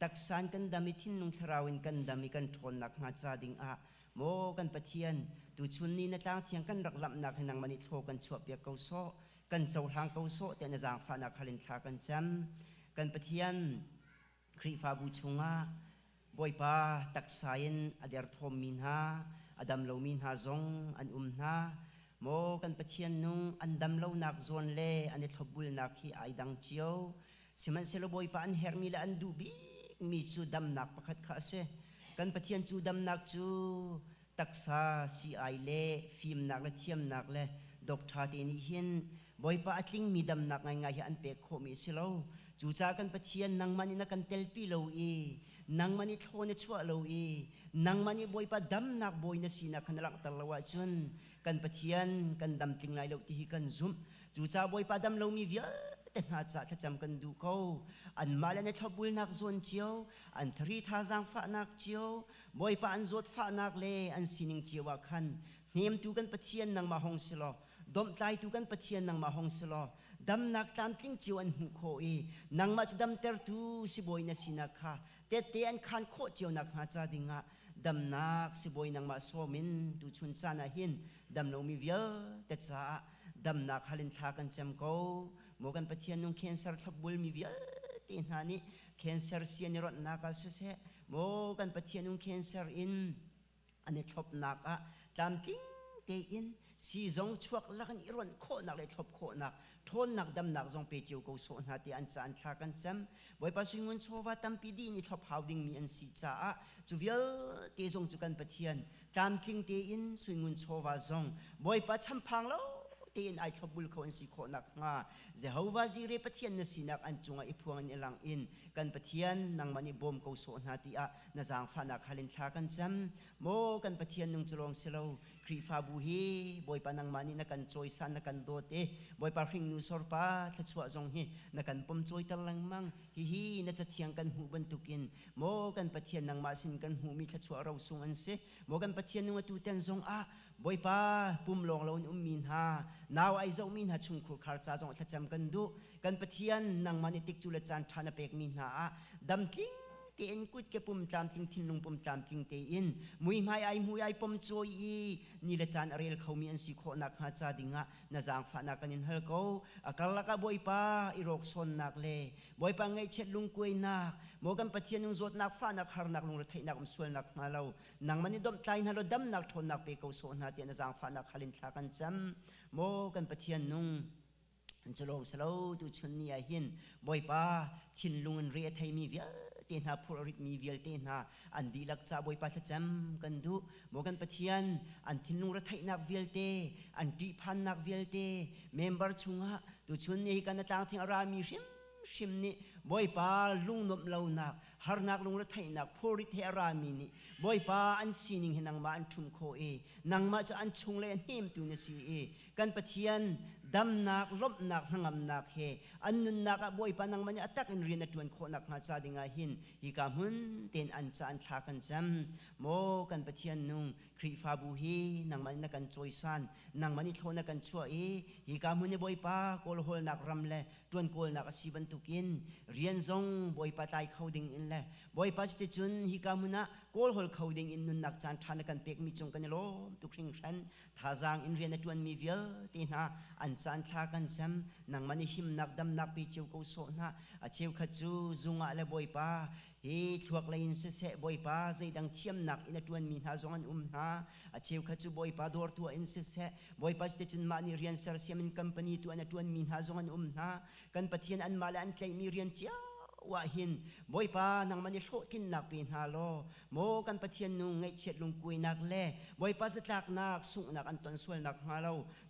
taksan kan dami thin nung tharawin kan dami kan thon nak nga cha ding a mo kan pathian tu chun ni na tlang thiang kan rak lam nak hinang mani thlo kan chuap ya ko so kan chau hlang ko so te na jang fa na khalin thla kan cham kan pathian khri fa bu chunga boipa taksain ader thom min ha adam lo min ha zong an na mo kan pathian nung an dam lo nak zon le an thobul nak hi ai dang chiao siman selo boipa an hermila an dubi mi chu dam nak pakhat kha se kan pathian chu dam nak chu taksa si ai le film nak la thiam nak le doctor te ni hin boipa atling mi dam nak ngai ngai an pe kho mi silo chu cha kan pathian nang mani na kan telpi lo e nang mani thone chwa lo e nang mani boipa dam nak boy na sina khanalak talawa chun kan pathian kan dam ting lai lo ti hi kan zum chu cha boipa dam lo mi via ten ha cha cham kan du ko an mala na thobul nak zon chiao an thri tha jang fa nak chiao boipa an zot fa nak le an sining chiwa khan nem tu kan pathian nang ma hong silo dom tlai tu kan pathian nang ma hong silo dam nak tam tling chiu an hu kho e nang ma dam ter tu si boy na sina kha te an khan kho chiu nak ha cha dinga dam nak si boy nang ma so min tu chun cha na hin dam no mi via te cha dam nak halin tha kan cham ko mo kan pathian nung cancer thabul mi via tin hani cancer sian rot na ka se โมกันปะเทียนุงเคนเซอร์อินอันนี้ทบหนักอะจำทิ้งเตอินสีจงชวกลักนี่รอนโคหนักเลยทบโคหนักทนหนักดำหนักจงไปเจียวกูโซนหาที่อันจานทากันจำบ่อยปัสสุงวนโชว่าตั้มปีดีนี่ทบหาวดิ่งมีอันสีจ้าจูเวลเตจงจุกันปะเทียนจำทิ้งเตอินสุงวนโชว่าจงบ่อยปัช้ำพังแล้วเตียนไอทบุลเขาอันสิโคนักงาเจ้าว่าจีเรปเทียนนสินักอันจงไอพวงอันลังอินกันปเทียนนังมันบอมเขาโซนาติอานาจางฟานักฮัลินทากันจำโมกันปเทียนนุงจลองเซลาครีฟาบูฮีบอยปานังมันนักันจอยสันนักันโดเตบอยปาริงนูสอร์ปาทัชวะจงฮีนักันปมจอยตะลังมังฮีนัจะเทียงกันหูบันตุกินโมกันปเทียนนังมาสินกันหูมีทัชวะเราสุงอันเซโมกันปเทียนนุงตุเตนจงบอยปาปุ่มลงเรามินฮานาวไอเจ้ามินฮาชุงคุคาร์ซาจงทัจำกันดูกันปะเทียนนังมันติกจุลจานทานเปกมินฮาดำทิ้งเตียนกุดเก็บปุ่มจามทิ้งทิ้งลงปุ่มจามทิ้งเตียนมุยไม่ไอมุยไอปุ่มโจยนี่ละจานเรียลเขามีอันสิโคนักฮาจาดิงะนาจางฟานักนินเฮลโกอาการละกะบอยปาอิรกซอนนักเลบอยปาไงเช็ดลุงกุยนักโมกันปะเทียนนุงจดนักฟานักฮาร์นักลุงรถไถนักสวนนักมาเรานังมันนี่ดมใจนักเราดำนักทนนักเปกเอาโซนาเตียนนาจางฟานักฮาลินทากันจำโมกันปะเทียนนุงจะลงสโลดูชุนนี่หินบอยปาทินลุงเรียไทยมีเวียเตนหาพลริกมีเวียเตนหาอันดีลักษาบอยปาจำกันดูโมกันปะเทียนอันทินลุงระไทยนักเวียเตอันดีพันนักเวียเตเมมเบอร์ชุงฮะดูชุนนี่กันต่างที่อารามีชิมนี่บอยปาลุงนบเหล่านักฮาร์นักลุงระไทยนักพลริเทอารามีนี่บอยปาอันซีนิงเห็นนังมาอันทุ่มโคนังมาจะอันชุงเลนหิมตัวนี้สิกันปะเทียนดำนักลบนักหงำนักเฮอันนุนนักบอยปานังมันอัตตักอินเรียนตวนโคนักหาจาดิงาหินฮิกามุนเตนอันจานทากันจำโมกันปะเทียนนุงครีฟาบูฮีนังมันนักันจอยซันนังมันนิโทนักันชัวฮิกามุนบอยปาโกลโฮลนักรำเลตวนโกลนักสีบันตุกินเรียนซงบอยปาใจเขาดิ่งอินเลบอยปาจิตจุนฮิกามุนะโกลโฮลเขาดิ่งอินนุนนักจานทานกันเป็กมีจงกันโลตุคริงชันท่าจางอินเรียนตวนมีเวียเตนหาอันจานทากันจำนังมันหิมนักดำนักไปเจียวกูโซนะเจียวขจูจุงอะไรบอยปาเฮ้ทวกเลยอินเสบอยปาใจดังเทียมนักอินตวนมีหาจงอันนาเจียวขจูบอยปาดอร์ตัวอินเสบอยปาจิตจุนมานี่เรียนเซอร์เซียมินคัมพานีตัวอันตวนมีหาจงอันนากันปะเทียนอันมาละอันใครมีเรียนเจียวว่าหินบอยปานังมันโชตินนักเป็นฮาโลโมกันปะเทียนนุงไงเช็ดลุงกุยนักเล่บอยปาสตักนักสุนักอันตวนสวนนักฮาโล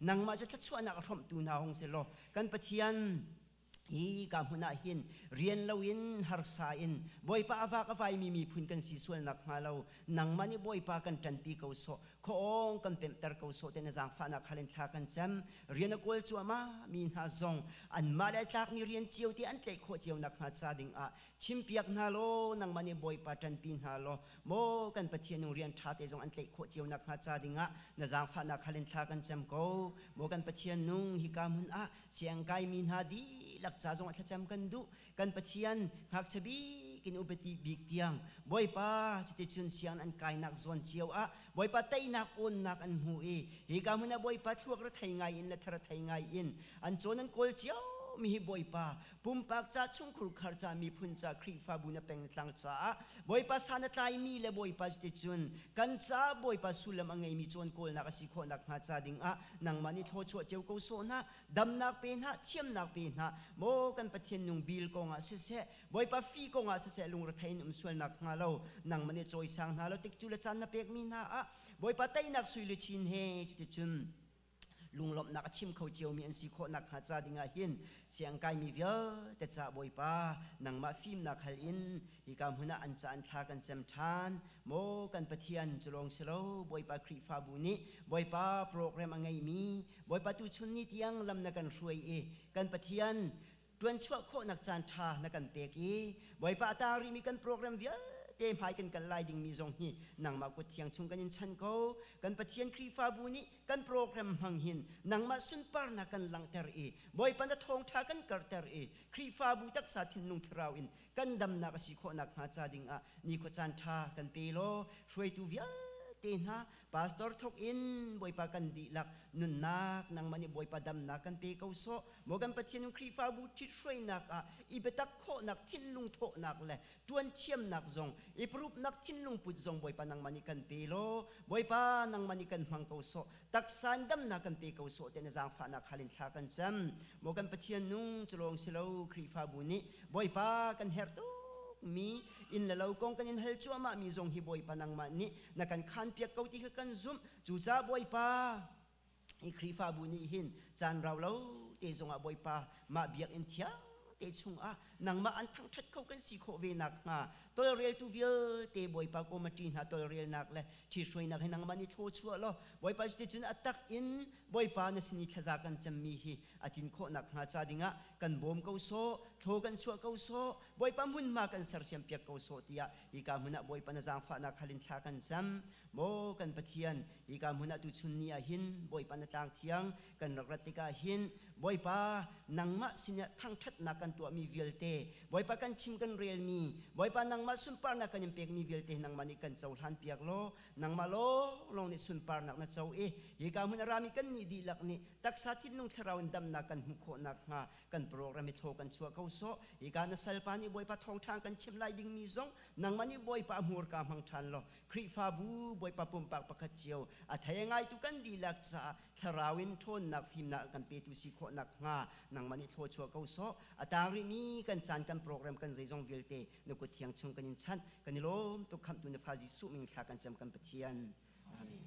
นังมาจะทัดชวนนักรำตูนาหงเสโลกันปะเทียนฮีกามหุนาหินเรียนลวินฮาร์ซาอินบอยปาอฟากอฟายมีพุนกันสีส่วนนักฮาโลนังมันบอยปากันจันปีเขาโซโคองกันเป็นตะเขาโซเตนจางฟานักฮาเลนทากันจำเรียนกอลจัวมามีนฮาซงอันมาได้จากมีเรียนเจียวที่อันเตะโคเจียวนักฮาซาดิงอาชิมเปียกนาโลนังมันบอยปาจันปีนฮาโลโมกันปะเทียนเรียนทาเตจงอันเตะโคเจียวนักฮาซาดิงอาจางฟานักฮาเลนทากันจำโกโมกันปะเทียนนุงฮิกามุนอาเสียงไกมีนฮาดีลักษาจงอันจำกันดูกันปะเทียนหักชบีกินอุปติบิกเตียงบอยปาจิตจุนเสียงอันกายนักซอนเจียวบอยปาไตนักอุนนักอันหูฮิกามุนบอยปาทวกระไทยไงอินและทระไทยไงอินอันโจนันโกลเจียวมีบอยปาปุ่มปากจ่าชุงคุรคาร์จ่ามีพุนจ่าครีฟาบุนเป็นตังจ่าบอยปาสานตายมีและบอยปาจิตจุนกันจ่าบอยปาสุลมังไงมีโจนโกลนักสิโคนักหาจ่าดิงนังมันนี่โทชัวเจียวกูโซนะดำนักเป็นเทียมนักเป็นโมกันปะเทียนนุงบิลกงเสบอยปาฟีกงเสลุงรถไทยนุ่มส่วนนักฮาโลนังมันนี่จอยสังฮาโลติกจุลจันนับเอกมีบอยปาไตนักสุยลุชินเฮจิตจุนลุงหลบนักชิมเขาเจียวมีอันสีโคนักหาจาดิงาหินเสียงกายมีเวียแต่จ่าบอยปานังมาฟิมนักฮัลอินฮิกามหุนาอันจานทากันจำทานโมกันปะเทียนจลองเสโลบอยปาครีฟาบุนิบอยปาโปรแกรมอะไรมีบอยปาตุชุนนิตยังลำนักกันรวยกันปะเทียนตวนชั่วโคนักจานทานักกันเปกีบอยปาตาริมีกันโปรแกรมเวียเต็มหายกันกันไล่ดิ่งมีทรงฮีนังมากดเทียงชุงกันยินชันโกกันปะเทียนครีฟาบุนิกันโปรแกรมหังหินนังมาสุนปาร์นักกันลังเตอร์บอยปันทองทากันกัร์เตอร์ครีฟาบุตักษาทินนุงทราวินกันดำนักสิโคนักหาจาดิงนี่ก็จานทากันเปโลช่วยตูเวียเ ตีนะพาสตอร์ทกอินบอยปากันดีลักนุนนักนางมันบอยปาดำนักกันเปเขาโซโมกันปะเทียนครีฟาบูชิช่วยนักอีเบตักโคนักทิ้นลุงโถนักเลยจวนเทียมนักซงอีปรูปนักทิ้นลุงปุดซงบอยปานางมันกันเปโลบอยปานางมันกันฟังเขาโซตักสันดำนักกันเปเขาโซเตนจางฟ้านักฮาลินชากันจำโมกันปะเทียนนุ่งจลองสิเลวครีฟาบูนี้บอยปากันเฮร์ตูมีอินละเรากงกันอินเฮลชัวมามีทรงฮิบอยปานังมันนี่นักกันขันเปียกเกาที่กันซุ่มจูจ้าบอยปาอีครีฟาบุนีหินจานเราเตจงอาบอยปามาเบียกอินเทียเตชงนางมาอันทั้งชัดเขากันสีโคเวนักมาตัวเรียลตูเวียเตบอยปาโกมาจีนหาตัวเรียลนักเลยที่ช่วยนักให้นางมันนี่โชว์ชัวร์ล้อบอยปาจะจุนอัตตักอินบอยปาเนี่ยสินิทศากันจำมีฮีอาทินโคนักหาจาดิงะกันบอมเขาโซโทกันชัวเขาโซบอยปามุนมากันสารเสียมเปียกเขาโซเตียอีกามุนบอยปานะจางฟ้านักฮาลินชากันจำโมกันปะเทียนอีกามุนตุชุนนียหินบอยปานะจางเทียงกันรักรัติกาหินบอยปานังมะสิเนี่ยทั้งชัดนักกันตัวมีเวลเตบอยปากันชิมกันเรียลมีบอยปานังมาสุนปาร์นักกันยังเปียกมีเวลเตนังมันนี่กันเจ้าทันเปียกโลนังมาโลลงในสุนปาร์นักนะเจ้าอีกามุนรามีกันนี่ดีลักนี่ตักษาที่นุ่งทราวันดำนักกันหุโคนักงากันโปรแกรมโทกันชัวเขาโซอีกานะสัลปานี่บอยปาทองทางกันชิมไลดิ่งมีซงนังมันนี่บอยปาหัวกามังทันโลครีฟาบูบอยปาปุ่มปากปากเจียวอัธยังไงตุกันดีลักษาทราวินทนนักฟิมนักกันเปตุสิโคนักงานังมันนี่โทชัวเขาโซอัตาริมีกันจานกันโปรแกรมกันใจจงเวลเตนุกเทียงชงกันยินชันกันนี่ล้มตุกคำตุนฟาซิสุมิงชากันจำกันปะเทียนอาเมน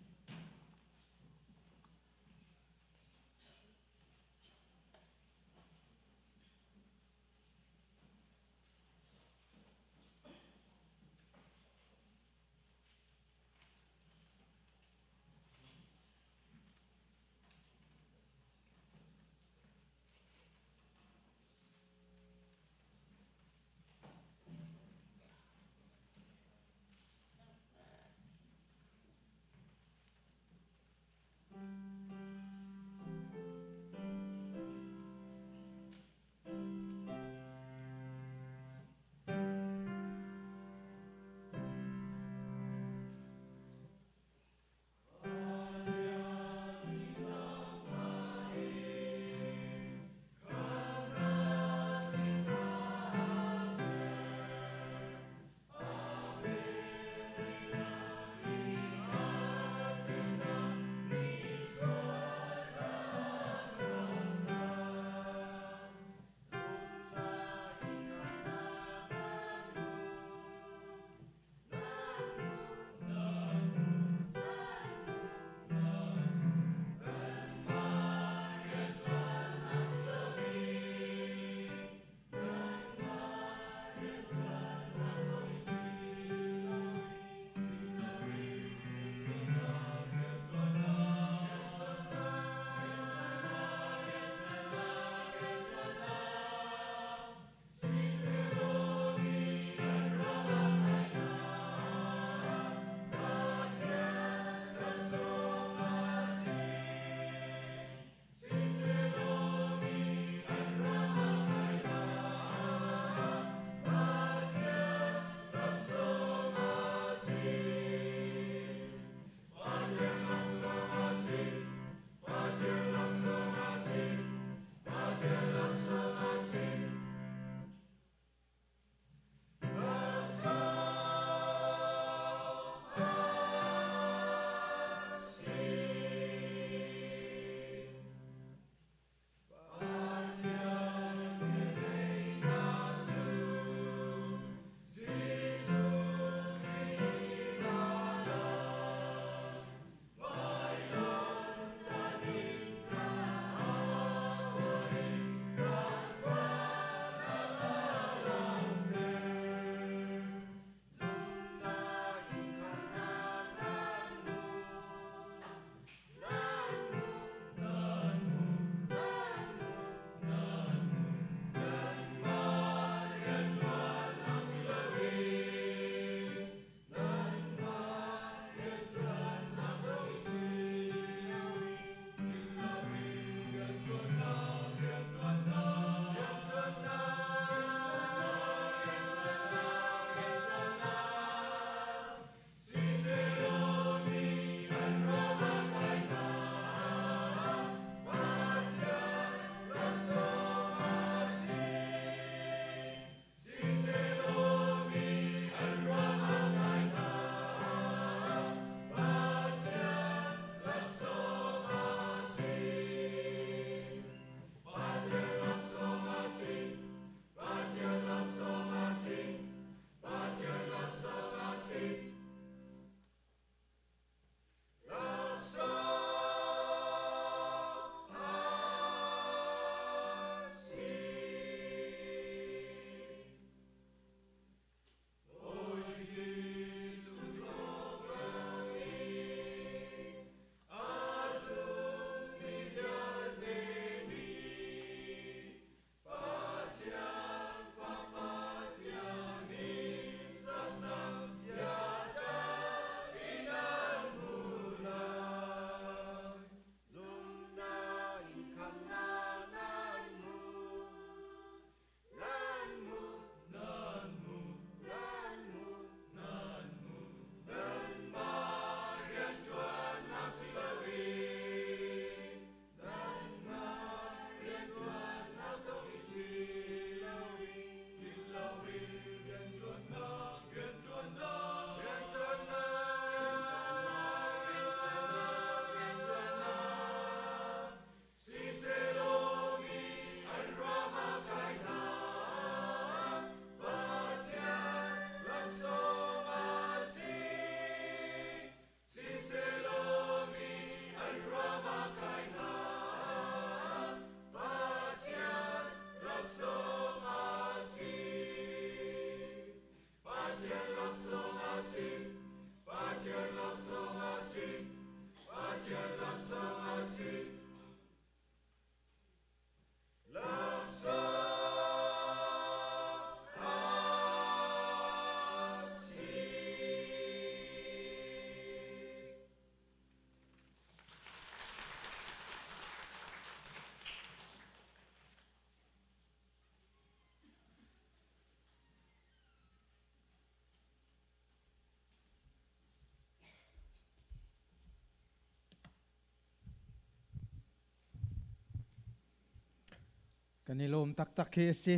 กันนิลมตักตักเคสิ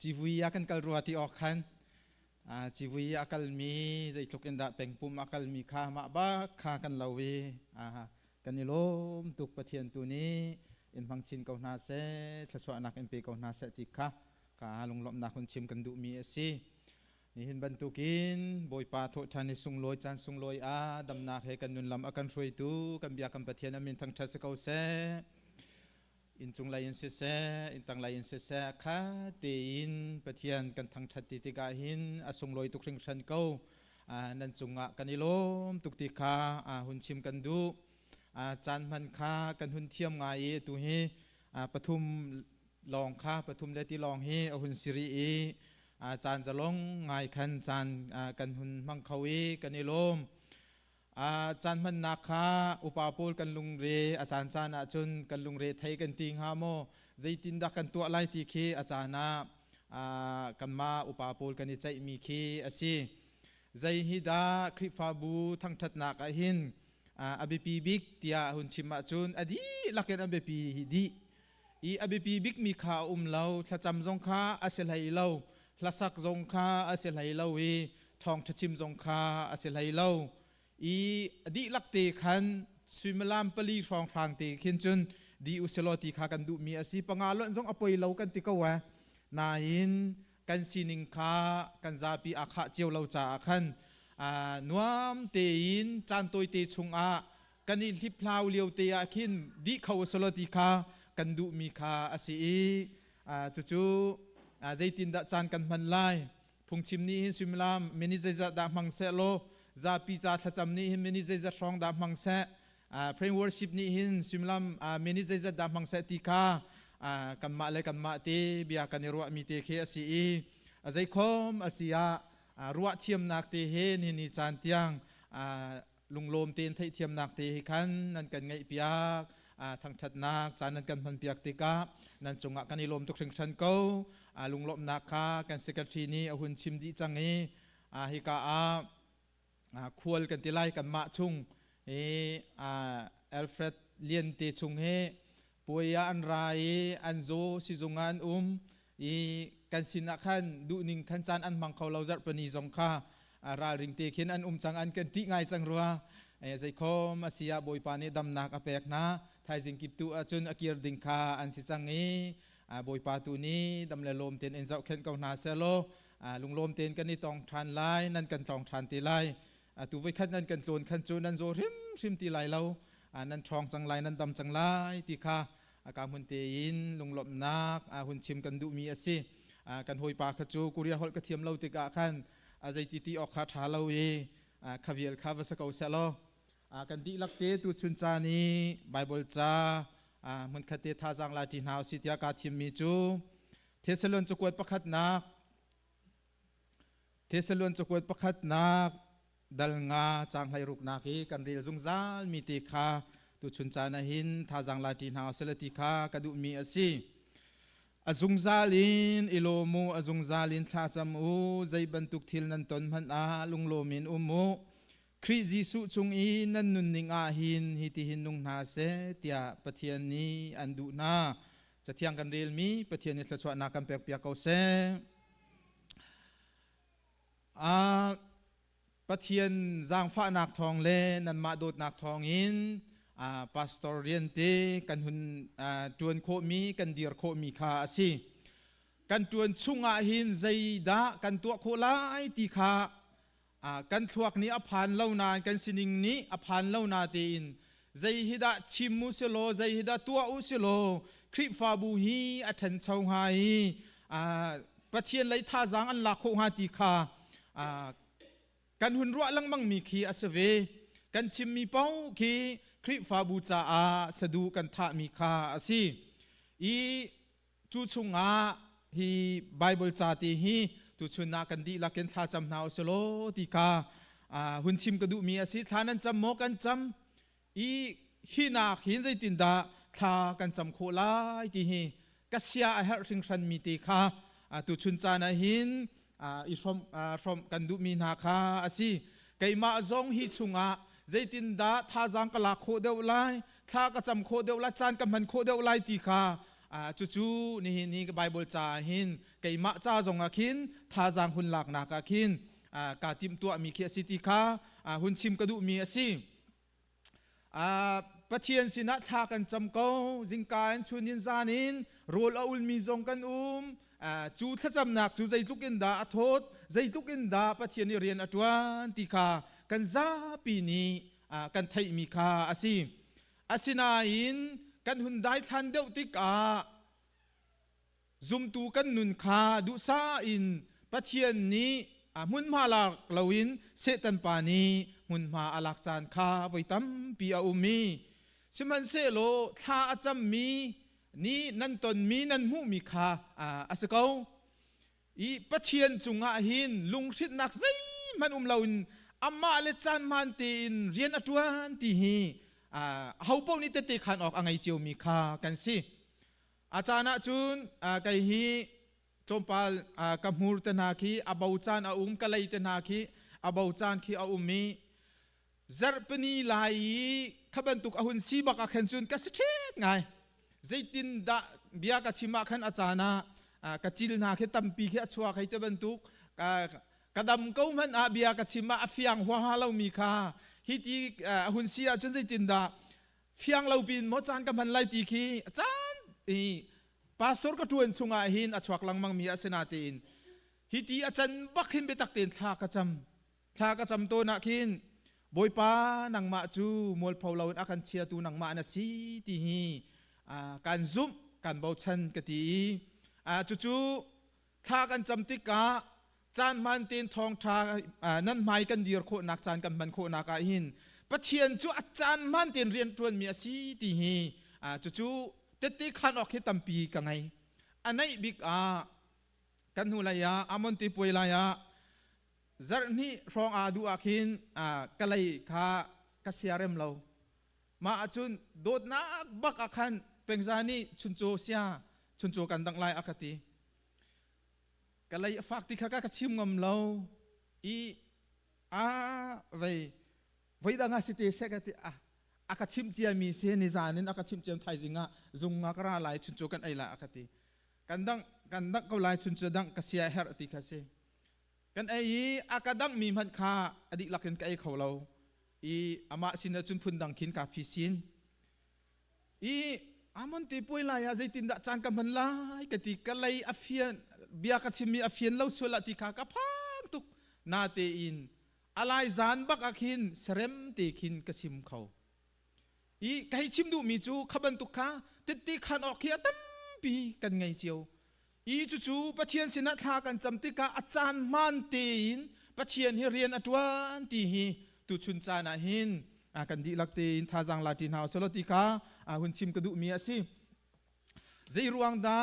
จีวีอากันกัลรัวที่ออกขันจีวีอากัลมีใจทุกอินดาเป็งปุ่มอากัลมีข้ามาบ้าข้ากันลาวีกันนิลมตุกปะเทียนตัวนี้อินพังชินกาวนาเซทศวรรษนักอินเปกาวนาเซติค่ะกาลงลมนักคนชิมกันดูมีสินี่หินบรรทุกินบอยปาโทชานิสุงลอยจันสุงลอยดำนาให้กันนุนลำอากันรวยตูกันเบียกันปะเทียนอามินทั้งชัสกาวเซอินจุงไลน์เสอินตังไลน์เสค่ะเตอินปะเทียนกันทั้งชัดติติกาหินสุงลอยตุกริงชันเก้านันจุงกันนิลมตุกติกาหุ่นชิมกันดูจานมันค่ากันหุ่นเทียมไงตัวเฮปทุมลองค่าปทุมได้ที่ลองเฮหุ่นสิริจานจะลงไงคันจานกันหุ่นมังควีกันนิลมจานมันนักค่าอุปาปูลกันลุงเรอาจารย์จานจุนกันลุงเรไทยกันติงฮาโมใจตินดักกันตัวไล่ตีเคอาจารย์กันมาอุปาปูลกันใจมีเคอาศีใจฮิดาคริฟาบูทั้งทัดนักหินอเบปีบิกเตียหุ่นชิมาจุนอดีลักเกนอเบปีฮิดีอเบปีบิกมีข้าเลาถ้าจำจงข้าอาเซลัยเลาถ้าสักจงข้าอาเซลัยเลาทองทัชิมจงข้าอาเซลัยเลาอดีลักเตขันสุมลามปลีฟองฟางเตขินจุนดีอุเซโลติข้ากันดูมีอาศีปังอาลอนจงอปอยเลากันติกาวะนายินกันสินิงข้ากันซาปีอาขะเจียวเลาจ่าขันนวมเตยินจานตัวเตชุงกันนิลิพลาวเลียวเตอาขินดีเขาอุเซโลติข้ากันดูมีข้าอาศีจู่ใจตินดาจานกันมันไลพุงชิมนี้สุมลามมินิใจจะดามังเซโลซาปีจัดจำนี้หินมินิใจจะร้องดามังเซเพลงวอร์ชิปนี้หินสุมลามมินิใจจะดามังเซติกากันมาเลยกันมาเตบียกันรัวมีเตเคอสีใจคมอสีรัวเทียมนักเตเฮนินิจานเตียงลุงลมเตียนไทยเทียมนักเตหิคันนั่นกันไงปียกทางชัดนักจานนั้นกันพันปียกติกานั่นจงกันนิลมทุกสิ่งชันเก้าลุงลมนักข้ากันเซกรีนี้หุ่นชิมดีจังนี้ฮิกาควรกันติไลกันมาชุงเอลเฟรดเลียนติชุงเฮป่วยอันไรอันโซซิจงอันกันสินักขันดูนิ่งขันจานอันมังเขาเราจัดปนีจงข้าราริงเตขินอันจังอันกันติง่ายจังรัวใจคอมาเสียบอยปานีดำนักอเปกนะไทยสิงกิบตัวจุนอกีรดิงข้าอันสิจังนี้บอยปาตูนี้ดำเลลมเตนเอ็นเจ้าเข็นเกานาเซโลลุงลมเตนกันนี่ต้องทานไลนั่นกันต้องทานตีไลตัวไว้ขันนั่นกันโจนขันโจนนั่นโจริมตีไลเรานั่นทองจังไลนั่นดำจังไลตีข้าการหุ่นเตยินลุงลมนักหุ่นชิมกันดูมีอาศีกันหอยปากขจูกุริยาฮอลกระเทียมเราติกาขันใจตีออกคาถาเราขวิลคาวัสกาวเซโลกันดีลักเตตุชุนจานีไบเบิลจ้ามันคติท่าจังลาตินาวสิทยากาทิมมีจูเทสลอนจุกวดประคัดนักเทสลอนจุกวดประคัดนักดัลงาจางไฮรุกนักกันเรียลจุงซาลมีติคาตุชุนจานาหินท่าจังลาตินาวเซลติคากระดุมีอาศีอจุงซาลินอิโลมูอจุงซาลินท่าจำอูใจบรรทุกทิลนันตนมันลุงโลมินอุมูคริจิสุจุงอีนันนุนนิงอาหินฮิติหินนุงนาเซเตียปะเทียนนี้อันดูนาจะเที่ยงกันเรียลมีปะเทียนนี้สวนากันเปียกเปียกเอาเซปะเทียนจางฟ้านักทองเลนันมาโดดนักทองอินพาสตอร์เรียนเตกันหุ่นจวนโคมีกันเดียร์โคมีคาสิกันจวนชุงอาหินใจดากันตัวโคลาไอติคากันทวกนี้อภันเล่านานกันสินิงนี้อภันเล่านาเตอินใจฮิดาชิมมุสโลใจฮิดาตัวอุสโลคริฟาบูฮีอัทันชาวไฮปะเทียนไหลท่าจางอันลักโคฮาติคากันหุ่นรัวลังมังมีขีอาเสเวกันชิมมีเป้าขีคริฟาบูจาสะดูกันท่ามีคาอาศีจูชุงฮีไบเบิลจาติฮีตุชุนนากันดีลักเกนท่าจำนาวสโลติกาหุ่นชิมกระดูมีอาศีท่านั้นจำโมกันจำฮีนาหินใจตินดาท่ากันจำโคลาติฮีกัสยาเฮริงชันมีติคาตุชุนจานาหินฟรอมกันดูมีนาคาอาศีไกมาจงฮีชุง ใจตินดาท่าจางกะลาโคเดวไลท่ากระจำโคเดวไลจานกำมันโคเดวไลตีคาจู่ๆนี่ก็ไบเบิลจ่าหินไก่มะจ่าจงอาคินท่าจางหุ่นหลักนักอาคินกาติมตัวมีเขียสิติคาหุ่นชิมกระดูมีอสิปะเทียนสินะท่ากันจำเก้าจิงการชุนินจานินโรลอาอุลมีจงกันจูถ้าจำหนักจูใจทุกินดาโทษใจทุกินดาปะเทียนเรียนอตวันติคากันซาปีนี้กันไทยมีคาอาศินาอินกันหุ่นได้ทันเดียวติกซุมตูกันนุนคาดุซาอินปะเทียนนี้มุนมาลากลาวินเสตันปานีมุนมาอาลักจานคาไว้ตั้มปีอาอุมีสิมันเซโลท่าอาจำมีนี่นั่นตนมีนั่นมูมีคาอาสกาวอีปะเทียนจุงอาหินลุงชิดนักใจมันลาวินอามาเลจานมันตีนเรียนอตวันตีฮีเฮาพวกนี้เตะขันออกอังไงเจียวมีคากันสิอาจารย์จุนไก่ฮีตมปาลกับมูรตนาคีอาบาวจานอากะไลตนาคีอาบาวจานคีอามีซาร์ปนีลายขบันตุกอาหุนซีบักอาขันจุนกัสเชตไงใจตินดาเบียกัชิมาขันอาจารย์กัจิลนาคีตัมปีคีอัชวาคีเตบันตุกกระดำเขามันอาเบียกัชิมาเฟียงหัวฮาเรามีคาฮิตีหุ่นเสียจนใจตินดาเฟียงเราบินมอจานกับมันไล่ตีคีอาจารย์ปาสตอร์ก็ชวนชงอาหินอชวักลังมังมีอาเซนาตินฮิตีอาจารย์บักหินเบตักตินท่ากระจำตัวนักหินบอยปานังมาจูมวลเผาเราอาการเชียตูนังมานาซีตีฮีการซุ่มการเบาชันกตีจู่ๆท่ากันจำติกาจานมันตินทองทานั่นหมายกันเดียร์โคนักจานกันบันโคนักหินปะเทียนจู่อาจารย์มันตินเรียนชวนมีอาซีตีฮีจู่เตติขันออกให้ตัมปีกันไงอันไหนบิกกันหูลายาอามอนติปวยลายาจารนี่รองดูอาคินกะไลคากะเสียเรมเรามาจุนโดดนักบักอาคันเป็นจานี่ชุนโจเสียชุนโจกันดังไลอากติกะไลฝากติขากะชิมงมเราไว้ดังอาสิเตเสกติอากาชิมเจียมีเสียนิจานินอากาชิมเจียมไทยจิงะจงงากระไรชุนโจกันไอละอากาติกันดังก็ไลชุนโจดังกะเสียเฮรติคาเซกันไออากาดังมีมันคาอดีลักเห็นกับไอเขาเราอามาสินะจุนพุนดังขินกับพิสินอามันตีป่วยลายใจตินดะจานกับมันลายกติกะไลอเฟียนเบียกชิมีอเฟียนเล่าส่วนละติคากะพังตุกนาเตอินอะไรจานบักอาคินเสรมตีขินกะชิมเขาใครชิมดูมีจูขบันตุกขาติขันออกเขียตั้มปีกันไงเจียวจู่ปะเทียนสินะทากันจำติกาอาจารย์มันตีนปะเทียนเรียนอัตวันตีฮีตุชุนจานาหินกันดีลักตีนทาจังลาตินาวสโลติกาหุ่นชิมกระดูมีอาศิใจรวงดา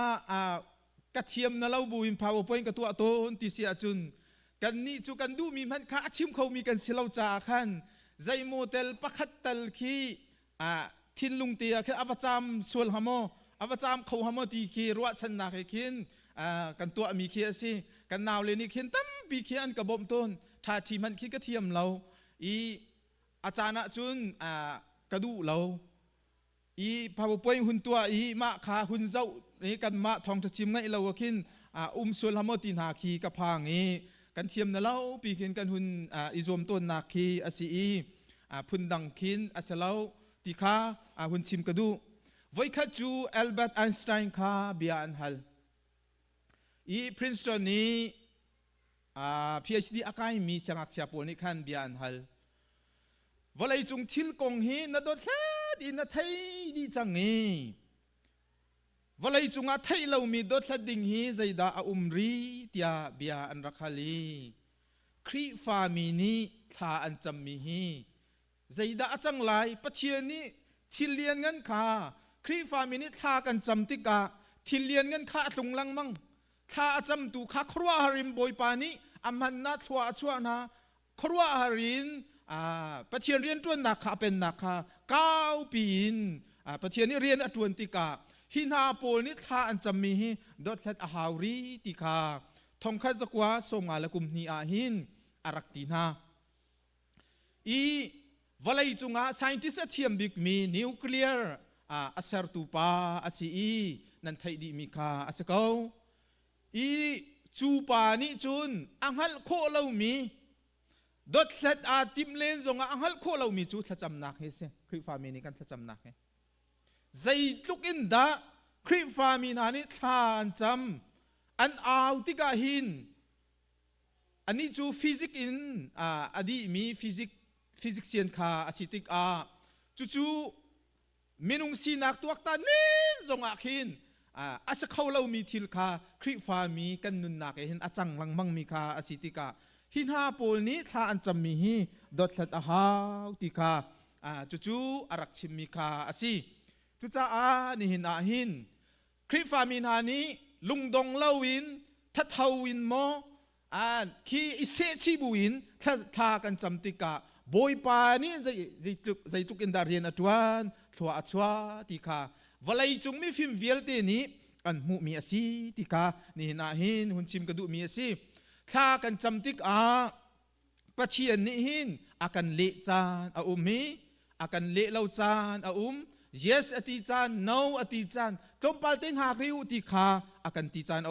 กระเทียมนั่นเราบุญพาวปอยกระตัวโตนติเสียจุนกันนี่จูกันดูมีมันข้าชิมเขามีกันสิเราจาขันใจโมเตลปักขัดตลคีทินลุงเตียคืออวจามส่วนหามอวจามเขาหามตีคีรัวชนะให้คินกันตัวมีเคียสิกันนาวเลยนี่คินตั้มปีเคียนกระบมต้นถ้าทีมันคิดกระเทียมเราอาจารย์จุนกระดูเราพาวป่วยหุ่นตัวมาขาหุ่นเจ้านี่กันมาทองจะชิมไงเราคินส่วนหามตีนาคีกระพังกันเทียมนะเราปีคินกันหุ่นอิจมต้นนาคีอาศีพุ่นดังคินอาเซลาติคาหุ่นชิมกระดูไว้ข้าจูอัลเบิร์ตไอน์สไตน์คาเบียนฮัลพรินสตันนี้ PhD อาการมีเสียงอักเสบปนนี่ขันเบียนฮัลวันไรจงทิลกงฮีนัดดแลดินไทยดีจังงี้วันไรจงอาไทยเรามีดดแลดิ่งฮีใจดารีเตียเบียอันรักฮัลีครีฟามีนี้ท่าอันจำมีฮีใจดาจังไลปะเทียนี้ทิลเลียนเงินขาครีฟามีนี้ท่ากันจำติกาทิลเลียนเงินขาตรงลังมังท่าจำตูขาครัวฮาริมบอยปานี้อามันนัดชัวนะครัวฮารินปะเทียนเรียนจวนนักขาเป็นนักขา9 ปีปะเทียนนี่เรียนอจวนติกาฮินาโปนิท่าอันจำมีดอทเซตอาฮาวรีติกาทองคัจกว่าส่งอาลกุมนีอาหินอารักตินา walai chunga scientist athiam big mi nuclear asar tu pa asi i nan thai di mi kha asakau i chu pa ni chun anghal kho lo mi dot thlat a tim len zonga anghal kho lo mi chu thacham nak he se khri fa mi ni kan thacham nak he zai tluk in da khri fa mi na ni than cham an aw tika hin ani chu physics in adi mi physician kha asitik chu minung sinak tuak ta len zonga khin asa khawlo mi thil kha khri fa mi kan nun nak hin achang lang mang mi kha asitika hin ha pol ni tha an cham mi hi dot thlat a haw ti kha chu arak chim mi kha asi chu cha ni hin hin khri fa mi na ni lungdong lawin thathawin mo khi ise chi buin tha kan cham ti ka boy pa ni zai tuk in dar rian atwan thwa ti kha walai chung mi phim vial te ni an mu mi asi ti ka ni na hin hun chim ka du mi asi tha kan cham tik pathian ni hin akan le chan mi akan le lo chan yes ati chan no ati chan tompal teng ha riu ti kha akan ti chan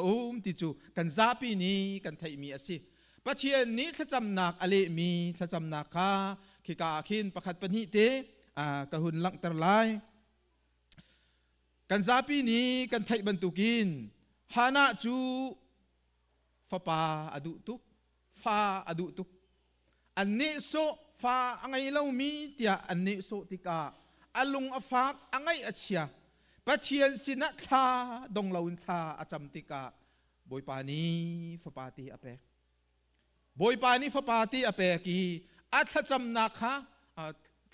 ti chu kan zapi ni kan thai mi asi pathian ni thacham nak ale mi thacham nak kha khika khin pakhat pani te ka hun lang tar lai kan zapi ni kan thai bantukin hana chu fapa adu tuk fa adu tuk anne so fa angai lo mi tia anne so tika alung afak angai achia pathian sina tha dong laun tha acham tika boy pani fapati ape boy pani fapati ape ki athacham na kha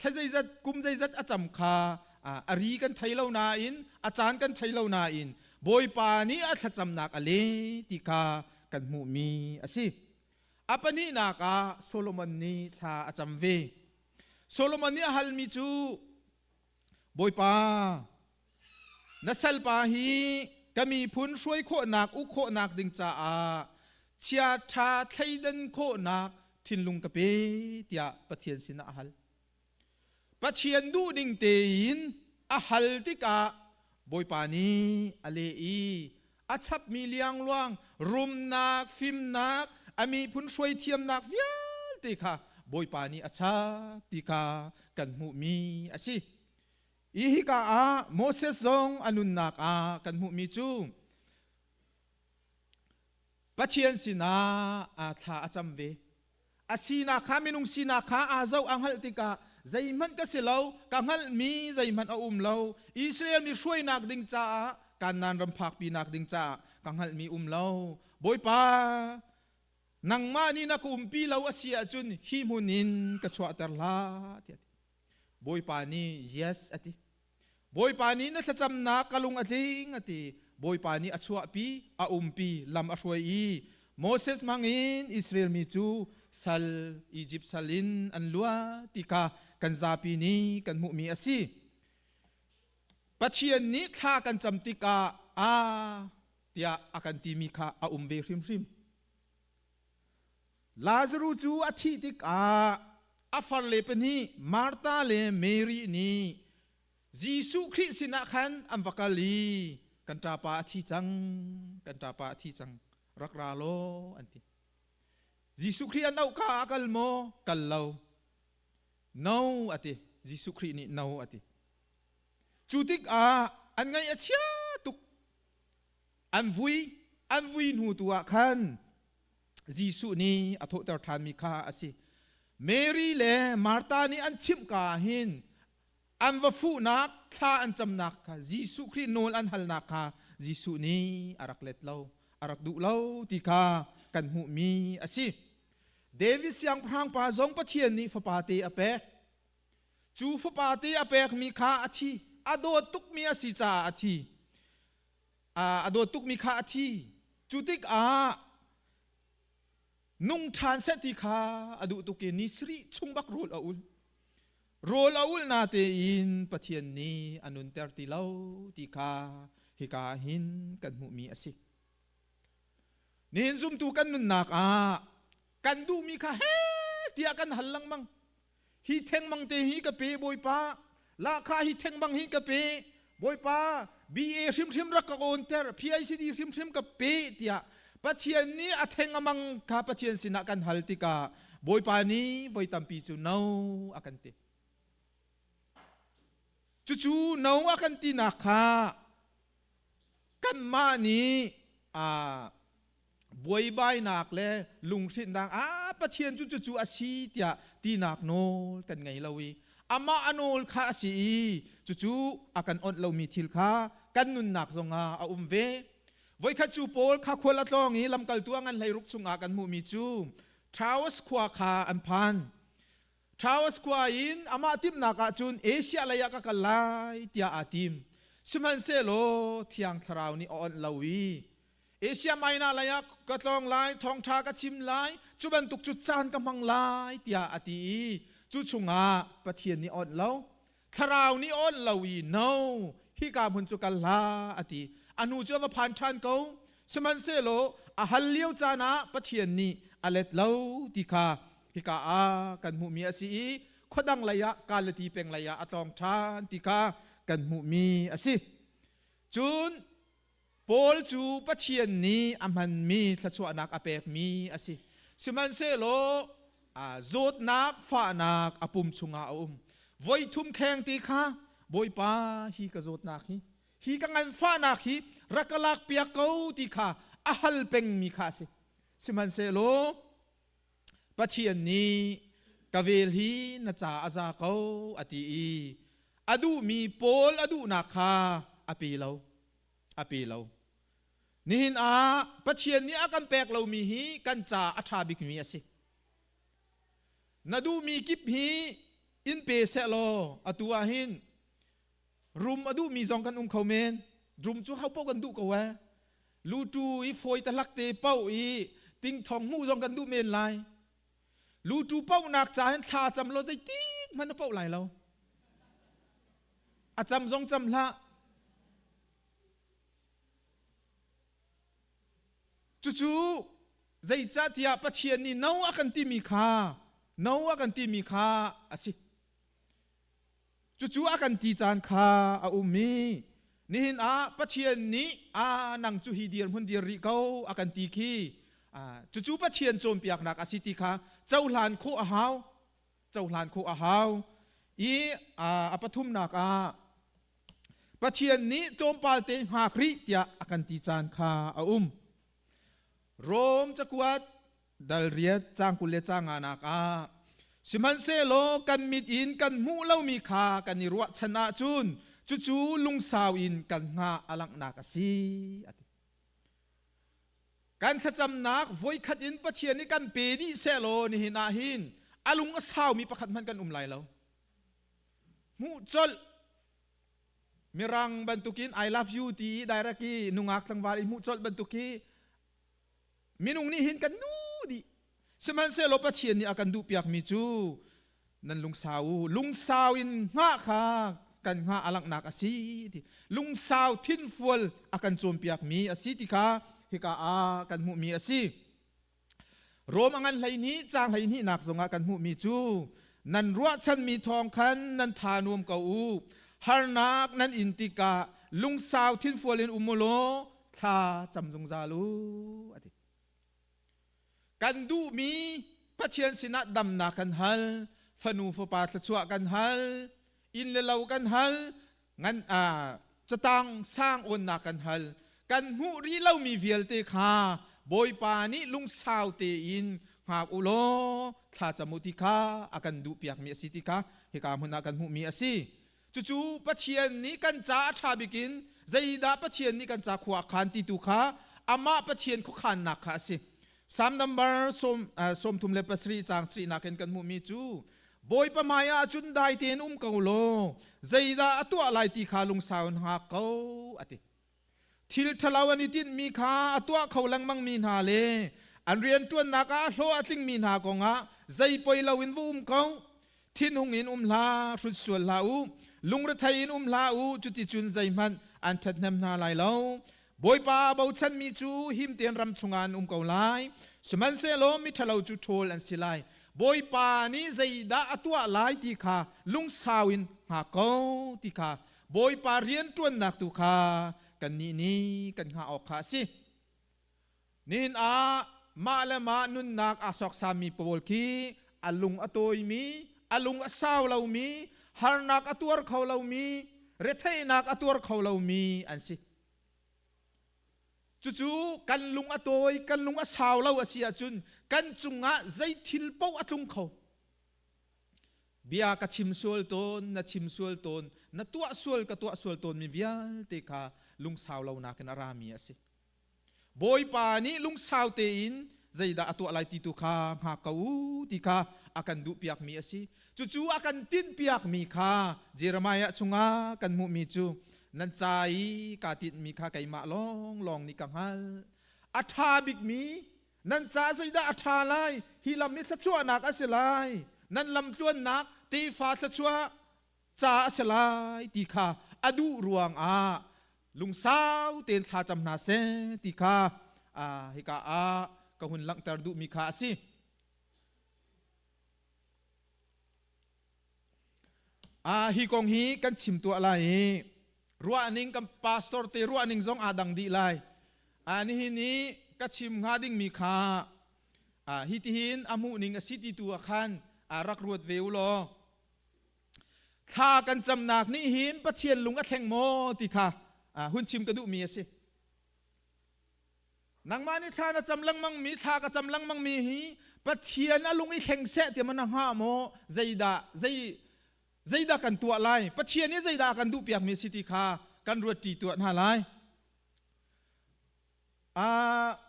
thajaizat kumjaizat acham kha ari kan thailo na in achan kan thailo na in boy pani athacham nak ale tika kan mu mi asi apani na ka Solomon ni tha acham ve Solomon ni hal mi chu boy pa nasal pa hi kami phun shuai kho nak u kho nak ding cha chia tha thaidan kho nak thinlung ka pe tia pathian sina hal pathian du ding te in hal tika boy pa ni ale achap mi liang luang rum nak fim nak ami phun shuai thiam nak vial te kha boy pa ni acha tika kan mu mi asi ihi ka Moses zong anun nak kan mu mi chu pathian sina tha acham ve asina kha minung sina kha azau anghal tika zaiman ka selo kanghal mi zaiman lo Israel mi shuai nak ding cha kan nan ram phak pi nak ding cha kanghal mi lo boy pa nang ma ni na ku pi lo asia chun hi munin ka chwa tar la boy pa ni yes ati boy pa ni na thacham na kalung atling ati boy pa ni achwa pi pi lam ashwai Moses mangin Israel mi chu sal Egypt salin anlua tika kan zapi ni kan mu mi asi pathian ni kha kan cham tika tia akan ti mi kha ve hrim Lazarus chu athi tik afar le pani Martha le Mary ni Jisu Christ sina khan amvakali kan tapa athi chang rakra lo anti Jisu Christ anau ka akal mo kallo no ati Jisu Christ ni no ati chutik an ngai achia tuk an vui nu tua khan Jisu ni atho tar than mi kha asi Mary le Martha ni an chim ka hin an wa fu nak kha an cham nak kha Jisu Christ nol an hal nak kha Jisu ni arak let lo arak du lo ti kha kan mu mi asi David siang prang pa zong pathian ni fapati ape chu fapati ape mi kha athi ado tuk mi asi cha athi ado tuk mi kha athi chu tik nung than se ti kha adu tuke ni sri chungbak rol aul na te in pathian ni anun ter ti lo ti kha hi ka hin kan mu mi asi nin zum tu kan nun nak kan du mi kha he tia kan halang mang hi theng mang te hi ka pe boi pa la kha hi theng mang hi ka pe boi pa BA rim rak ka on ter PICD rim ka pe tia pathian ni a theng amang kha pathian sina kan haltika boi pa ni voi tampi chu no akan te chu no akan ti na kha kan ma ni boi bai nak le lung sin dang pathian chu asi tia ti nak no kan ngai lawi ama anol kha si chu akan on lo mi thil kha kan nun nak zonga a ve voi kha chu pol kha khola tlong hi lam kal tuangan lai ruk chunga kan mu mi chu Trawas kwa kha an phan Trawas kwa in ama tim naka chun Asia laya ka kalai tia atim siman se lo thiang tharau ni on lawi Asia maina laya ka tlong lai thong tha ka chim lai chuban tuk chu chan ka mang lai tia ati chu chunga pathian ni on lo tharau ni on lawi no hi ka mun chu kal la ati anu chu wa phan than ko siman se lo a hal liu chana pathian ni alet lo ti kha hi ka kan mu mi asi khodang laya kalati peng laya atong than ti ka kan mu mi asi chun Paul chu pathian ni amhan mi thachwa nak apek mi asi siman se lo zot nak fa nak apum chunga voi thum kheng ti kha boi pa hi ka zot nak hi ka ngan fa nak hi rakalak pia ko ti kha ahal peng mi kha se siman se lo pathian ni kavel hi na cha aza ko ati adu mi Paul adu nak kha api lo nihin pathian ni akan pek lo mi hi kan cha athabik mi ase nadu mi kip hi in pe se lo atua hin rum adu mi zong kan khomen rum chu hau po kan du ko wa lu tu I foi ta lak te pau ting thong mu zong kan du men lai lu tu pau nak cha hen tha cham lo jai ti man pau lai lo a cham zong cham la chu zai cha tia pathian ni no akan ti mi kha asi chu akan ti chan kha a ummi nihin pathian ni nang chu hi dir hun dir ri ko akan ti khi chu pathian chom piak nak asiti kha chau hlan kho a hau apathum nak pathian ni chom pal te ha khri tia akan ti chan kha a Rom chakwat dal riat chang kule chang anak siman se lo kan mit in kan mu lo mi kha kan ni ruwa chana chun chu lung saw in kan nga alang nak asi kan khacham nak voi khat in pathian ni kan pe di se lo ni hina hin alung asaw mi pakhat man kan lai lo mu chol mirang bantukin I love you ti directly nungak sang wali mu chol bantuki minung ni hin kan du di siman se lo pathian ni akan du piak mi chu nan lung saw in nga kha kan nga alak nak asi ti lung saw thin fual akan chom piak mi asi ti kha hi ka kan mu mi asi rom angan lai ni chang lai ni nak zonga kan mu mi chu nan ruwa chan mi thong khan nan thanum ka har nak nan intika lung saw thin fual in umulo tha chamjung zalu ati kan du mi pathian sina dam na kan hal fanu fo pa chua kan hal in le lau kan hal ngan chatang sang on na kan hal kan hu ri lau mi vial te kha boi pa ni lung saw te in ha ulo tha chamuti kha akan du piak mi asiti kha he ka mun akan hu mi asi chu pathian ni kan cha tha bikin zaida pathian ni kan cha khwa khan ti tu kha ama pathian khu khan na kha asi Sam number som thum le pasri chang sri na ken kan mu mi chu boi pa maya chun dai ten ko lo zaida atu alai ti kha lung saun ha ko ati thil thalawani tin mi kha atu kholang mang mi na le an rian tuan na ka hlo atling mi na ko nga zai poi lawin vum ko thin hung in la rut sual la lung ra thai in la chuti chun zai man an that nam na lai lo boi pa bau chan mi chu him ten ram chungan ko lai suman se lo mi thalo chu thol an silai บอยปานี้ใจดาตัวหลายตีขาลุงสาวินหาเกาตีขาบอยปาเรียนตัวนักตุขากันนี่กันหาออกขาสินินอามาละมานุนนักอาสอกสามีปวลคีอลุงอโตยมีอลุงอสาวเรามีฮาร์นักอตัวเขาเรามีเรทายนักอตัวเขาเรามีอันสิจู่ๆกันลุงอโตยกันลุงอสาวเราเสียจุนกันจุงะใจทิลเป้าอัตุงเขาเบียกชิมสวลตนนัชิมสวลตนนัตัวสวลกับตัวสวลตนมีเบียเตคาลุงสาวเรานักนอารามีสิบอยปานี้ลุงสาวเตอินใจดาตัวอะไรติตุคาหาเขาติคาอากันดูเปียกมีสิจู่ๆอากันตินเปียกมีคาเจรมายะจุงะกันมุมีจูนันใจกาตินมีคาไก่มาลองนี่กังฮัลอัฐาบิกมีนันจ่าใจดาอัฐาไลฮิลามิสชัวนักอสิไลนันลำจวนนักตีฟ้าสชัวจ่าอสิไลตีคาอดูรวงลุงสาวเต็นทาจำนาเซตีคาฮิกากะหุนลังตรดูมีคาสิฮิกองฮีกันชิมตัวอะไรรัวนิงกับปาสตอร์เตรัวนิงซองดังดีไลนี่ฮินี้ก็ชิมหาดิ้งมีคาฮิติหินอามุนิงสิติตัวขันรักรวดเวลโลข้ากันจำนักนี่หินปะเทียนลุงอัดแทงโมติค่ะหุ่นชิมกระดูมีสินังมานี่ท่านะจำลังมังมีท่าก็จำลังมังมีฮีปะเทียนลุงไอแข่งเสะเตียมันห้าโมใจดากันตัวไรปะเทียนนี่ใจดากันดูเปียกมีสิติค่ะกันรวดตีตัวน่าไร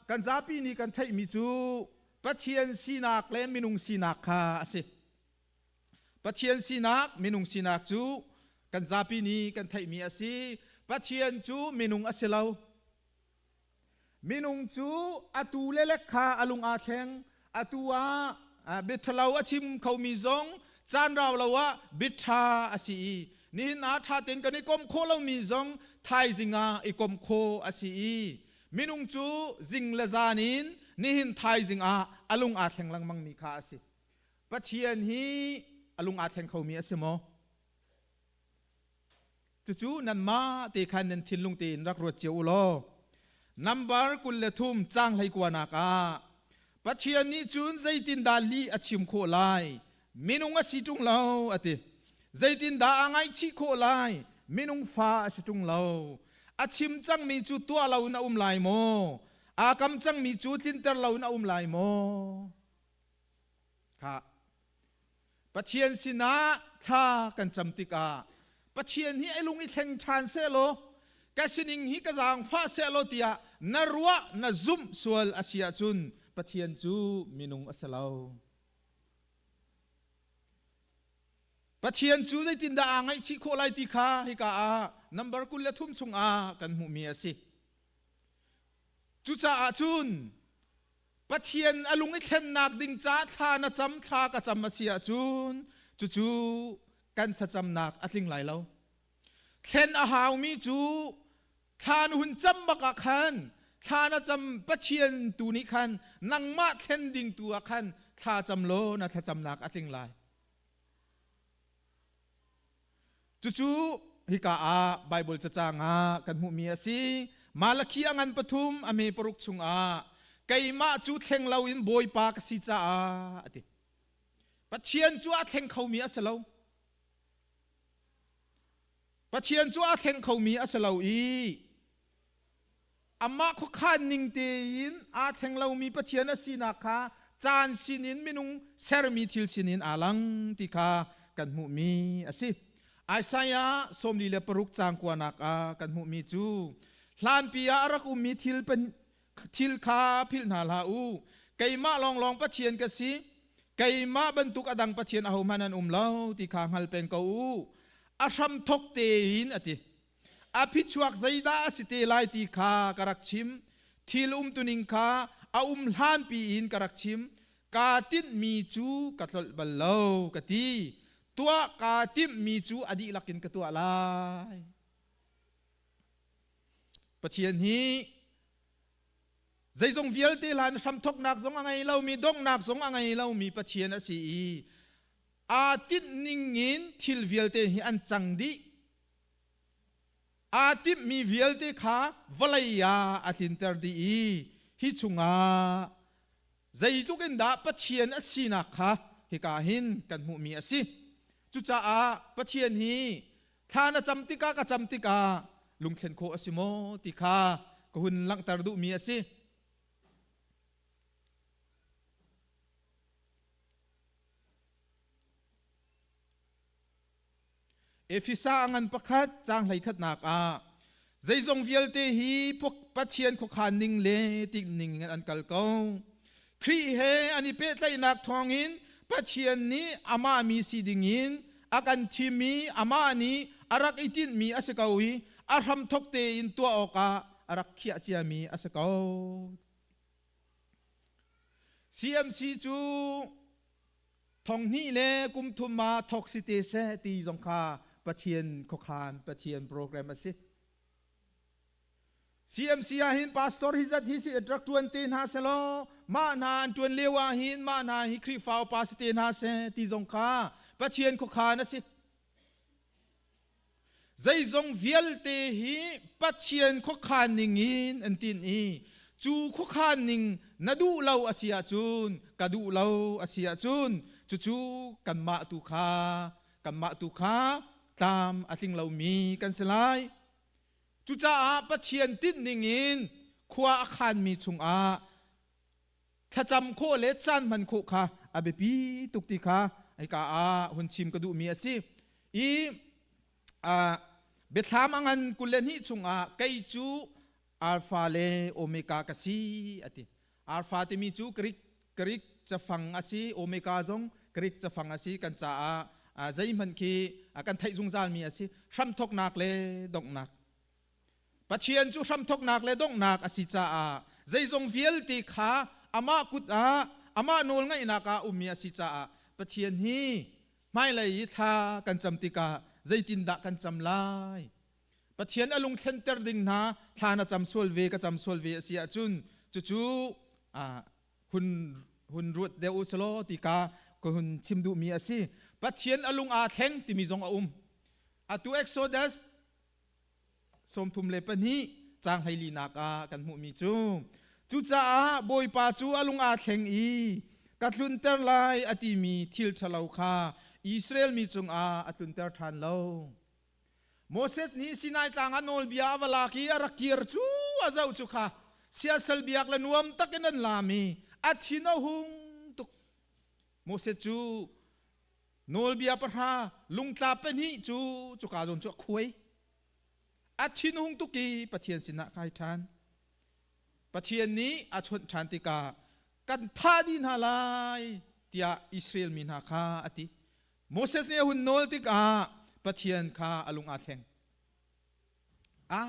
กันซาปีนี้กันไทยมีจูปะเทียนสีนักเล่นมินุงสีนักค่ะสิปะเทียนสีนักมินุงสีนักจูกันซาปีนี้กันไทยมีสิปะเทียนจูมินุงอสิเลามินุงจูอตูเล็กค่ะอลุงอาแทงอตัวเบิดเลาอชิมเขามีซองจานเราละวะบิดชาอสีนี่นาทาเต็นกันนี่กมโคเรามีซองไทยจิงาอีกมโคอสีมินุงจูจิงละจานินนี่หินไทยจิงอลุงอาแทงลังมังมีคาสิปะเทียนฮีอลุงอาแทงเขามีสิโมจู่ๆนั่นมาตีคันนันทินลุงตีนรักรวดเจียวโลนัมบาร์กุลเลทุมจ้างให้กว่านักปะเทียนนี้จูนใจตินดาลีอชิมโคไลมินุงอสิจุงเลาอติใจตินดาอ่างไอชิโคไลมินุงฟ้าอสิจุงเลาอาชิมจังมีจูตัวเราหน้าลายโมอากำจังมีจูตินเตอร์เราหน้าลายโมค่ะปะเทียนสินะท่ากันจำติกาปะเทียนฮีไอลุงอีแทงทานเซโลกะสินิงฮีกะจางฟ้าเซโลเตียนรัวนซุมสวลอาเซียจุนปะเทียนจูมินุงอสลาวปะเทียนจูได้ตินดาอ่างไอชิโคไลติคาฮิกานัมบาร์กุลละทุ่มชงกันหูมีสิจุจ่าจุนปะเทียนอลุงไอเข็นนักดิงจ้าทานะจำทากะจำมาเสียจุนจู่กันสะจำนักอัดลิงไหลแล้วเข็นอาหาวมีจูทานหุ่นจำบักขันทานะจำปะเทียนตูนี้ขันนังมาเข็นดิงตัวขันทาจำโลนะทาจำนักอัดลิงไหลจู่ฮิกาไบเบิลจะจางกันหูมีสิมาลคีอังันปทุมอเมปรุกชุงไก่มาจูเทงเราอินบอยปากสิจ้าติปะเทียนจูอาเทงเขามีอสเลาปะเทียนจูอาเทงเขามีอสเลาอามาเขาข้านิงเตียนอาเทงเรามีปะเทียนอสีนักาจานสินินมินุงเซรมีทิลสินินอาลังติคากันหูมีอสิไอซายาสมดีเลปรุกจางกว่านักกันหูมีจูลานปียารักอุมีทิลเป็นทิลคาพิลนาลาอูไก่มาลองปะเทียนกสิไก่มาบรรทุกอดังปะเทียนอาหุมานันเล่าที่ข้างฮัลเป็นกูอาชัมทกเตหินอติอาพิชวักใจดาสิเตไลตีคากรักชิมทิลตุนิงคาอาลานปีอินกรักชิมกาตินมีจูกัตลบัลเลวกตีตัวกาติมมีจูอดีลักินกตัวอะไรปะเทียนฮี ใจทรงเวียลตีลานทำทกนักทรงอะไรเรามีดงนักทรงอะไรเรามีปะเทียนสีอาทิตย์นิ่งงินทิลเวียลตีอันจังดีอาทิตย์มีเวียลตีขาวลัยยาอาทิตย์เตอร์ดีฮิชุงาใจทุกันดาปะเทียนสีนักค่ะฮิกาหินกันหูมีสีจุจ้าปะเทียนฮีท่านจำติกากะจำติกาลุงเข็นโคอสิโมติกาก็หุ่นลังตรดุมีสีเอฟิซางันประคัดจางไหลขัดนักใจทรงเวียลเตฮีพวกปะเทียนขขานนิ่งเลติงนิ่งอันกัลกงครีเฮอันนี้เป็ดไหลนักทองอินปะเทียนนี้อามามีสีดิ่งอินอากันทีมีอามานี้อารักอิตินมีอาศักาวีอาทำทกเตอินตัวออกอารักเขียเจียมีอาศักา CMC จูทองนี้เลกุมทุมมาทอกซิเตเซตีจงคาปะเทียนขขานปะเทียนโปรแกรมสิ CMC หินพาสตอร์ฮิจัดฮิสิอัตรักตวนเตนฮาเซโลมานาอันตวนเลวาหินมานาฮิครีฟาวพาสเตนฮาเซตีจงคาปะเทียนขขานสิใจจงเวียลเตฮีปะเทียนขขานนิงอินอันตินอีจูขขานนิงนาดูเลาอาเซียจูนกาดูเลาอาเซียจูนจูกันมาตุขาตามอธิงเรามีกันสลายจุจ้าปะเชียนติดนิงินขวาอาคารมีชุงถ้าจำโคเลจันมันโคค่ะอาเบปีตุกติค่ะไอ้กาหุ่นชิมกระดูมีอาศิเบทามอันกุเลนิชุงไกจูอัลฟาเลโอเมกากสีอติอัลฟาติมีจูกริกจะฟังอาศิโอเมกาจงกริกจะฟังอาศิกันจ้าใจมันคีกันไทยจุงจานมีอาศิช้ำทกนักเลดงนักปะเชียนจูช้ำทกนักเลดงนักอาศิจ้าใจจงเวียลตีขาอามากุดอามาโนลไงนักมีอาศิจ้าปะเชียนฮีไม่เลยยิทากันจำติกาใจจินดากันจำลายปะเชียนอลุงเซนเตอร์ดิงนาทานะจำสวลเวก็จำสวลเวอาศิอาจุนจู่หุ่นรุดเดอุสโลติกาก็หุ่นชิมดูมีอาศิปัจเจียนอลุงอาเทงที่มีจงอาตัวเอ็กโซดัสสมทุมเลปนีจางไฮลีนักกันหูมีจูจ้าบอยปาจูอลุงอาเทงกัดลุนเตอร์ไลอติมีทิลชะลาวคาอิสราเอลมีจงอัดลุนเตอร์ทันเลาโมเสสนี้สินายต่างอันโนลบิอาวลาคีอารักกีร์จูอาเจ้าจุค่ะเสียสลบิอักเลนวมตักนันลามีอัดชินเอาหุงตุกโมเสสจูโนลบิอาปะฮาลุงตาเป็นหิจูกาจงจุกคุยอัดชินหุงตุกีปะเทียนสินะใครทานปะเทียนนี้อาชนชันติกากันท่าดินฮาลายที่อิสราเอลมีนาคาอติโมเสสเนี่ยหุ่นโนลติกาปะเทียนคาอลุงอาเทง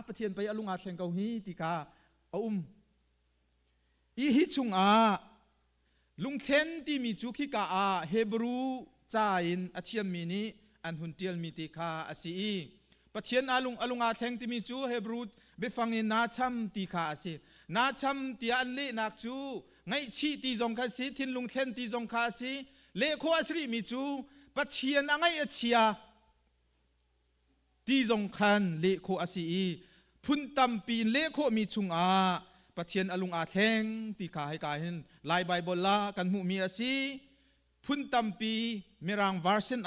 ปะเทียนไปอลุงอาเทงเกาฮีติกาอีฮิชุงลุงเทนที่มีจุกิกาเฮบรูจาอินอาเทียมมีนี้อันหุ่นเตียลมีติกาอาศีปะเทียนอลุงอาเทงที่มีจูเฮบรูเบฟังอินนาชัมติกาอาศีนาชัมที่อันเล่นักจูไงชีตีจงคาสีทินลุงเทนตีจงคาสีเลโคอาศรีมีจูปะเทียนไงเชียตีจงคันเลโคอาศีพุนตัมปีเลโคมีชุงปะเทียนอลุงอาเทงตีขาให้กายเห็นลายไบเบิลลากันหูมีอาศีพุนตัมปีเมรังวาร์เซน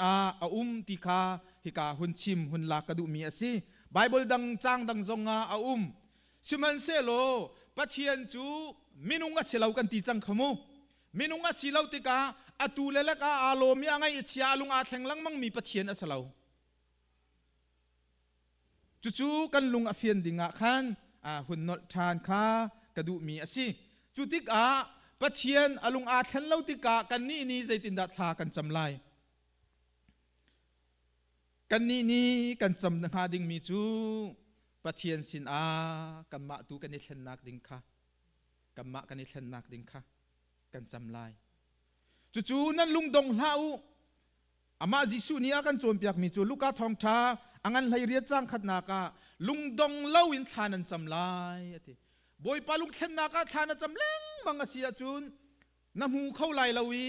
ตีขาฮิกาหุนชิมหุนลากระดูมีอาศีไบเบิลดังจางดังจงซิมันเซโลปะเทียนจูมินุงกะเสลากันตีจังขโมมินุงกะสิลาติกาอตูเลลกาอาโลมีอะไรเชียลุงอาเทงลังมังมีปะเทียนอสลาวจู่ๆกันลุงอาเฟียนดิงะขันหุ่นนอทานคากระดูมีอาศีจุติกาปะเทียนอลุงอาเทนเลาติกากันนี่ใจตินดัดทากันจำลายกันนี่กันจำหาดิงมีจูปะเทียนสินกันมาตูกันนิเทนนักดิงค่ะกันมากันนิเทนนักดิงค่ะกันจำลายจู่ๆนั่นลุงดงเล่าอามาจิสุนี่กันโจมเปียกมีจูลูกาทองท้าอังันไหเรียจ้างขัดนากาลุงดงเล่าอินทานันจำลาย บอยปาลุงเข็นนักทานจำเล้งมังอาเซียจุนน้ำหูเข้าไหลลาวี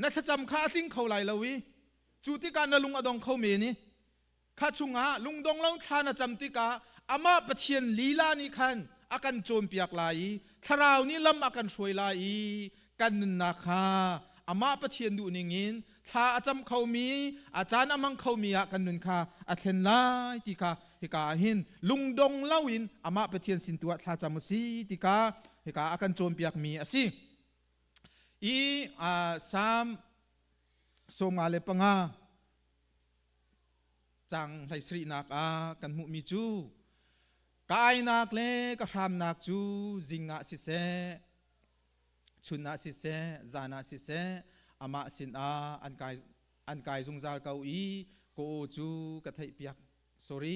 นัทจำข้าทิ้งเข้าไหลลาวีจูติการนลุงอดองเข้าเมนี่ข้าชุงอาลุงดองเล่าทานจำติกาอามาปะเทียนลีลานี่คันอากันโจมเปียกไหลทาราวนี่ลำอากันช่วยไหลกันนักข้าอามาปะเทียนดูนิ่งินชาอาจำเขามีอาจารย์อามังเขามีกันนุนข้าอาเทนไลติกาฮิกาหินลุงดงเล่าอินอามาปะเทียนสินตัวทาจำสีติกาฮิกาอากันโจมเปียกมีอสิอีสามสมาเลปังาจังไทยสรีนักกันมุมีจูกายนักเลกรามนักจูจิงะสิเสชุนะสิเสจานะสิเสอามาสินอันกายซุงซาลเกาอีโกจูกะไทยเปียก sorry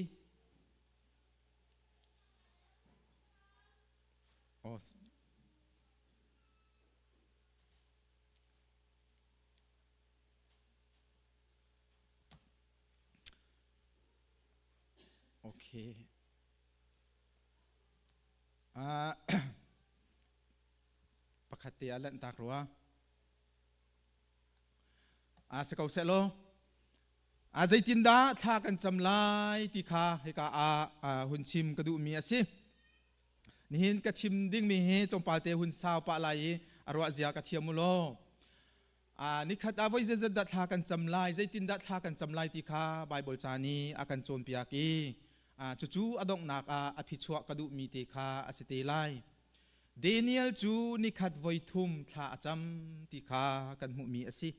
โอเคปกติอะไรต่างๆหรอสกาวเซโลใจตินดาทากันจำลายที่ข้าให้กาหุ่นชิมกระดูมีสินี่เห็นกระชิมดิ้งมีเหตุตรงปาเตหุ่นสาวปะไหลอารวาเสียกระเทียมมุโลนี่ขัดเอาไว้เจดัดทากันจำลายใจตินดาทากันจำลายที่ข้าไบเบิลจานีอากันโจนเปียกีจู่ๆอดองนักอภิชวกระดูมีเตคาอสิเตไลเดนิเอลจูนิขัดไว้ทุ่มทาจำที่ข้ากันมุมีสิ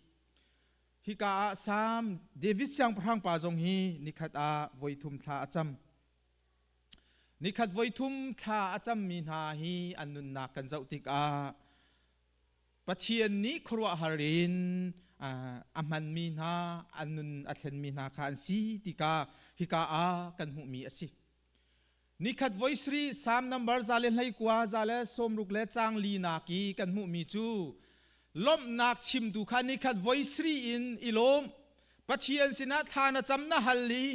ฮิกาสามเดวิสยังพรังปาจงฮีนิขัดไว้ทุ่มทาจำนิขัดไว้ทุ่มทาจำมีนาฮีอันนุนนักกันเจ้าติกปะเทียนนี้ครัวฮารินอามันมีนาอันนุนอัเทนมีนาคานซีติกาฮิกากันมุมีสินิขัดไว้สรีสามนัมเบอร์ซาเลนไลกว่าซาเลสมรุกเลจางลีนากีกันมุมีจูล้มนักชิมดูขันนิขัดไว้สรีอินอิลมปะเทียนสินะทานจำนะฮัลลี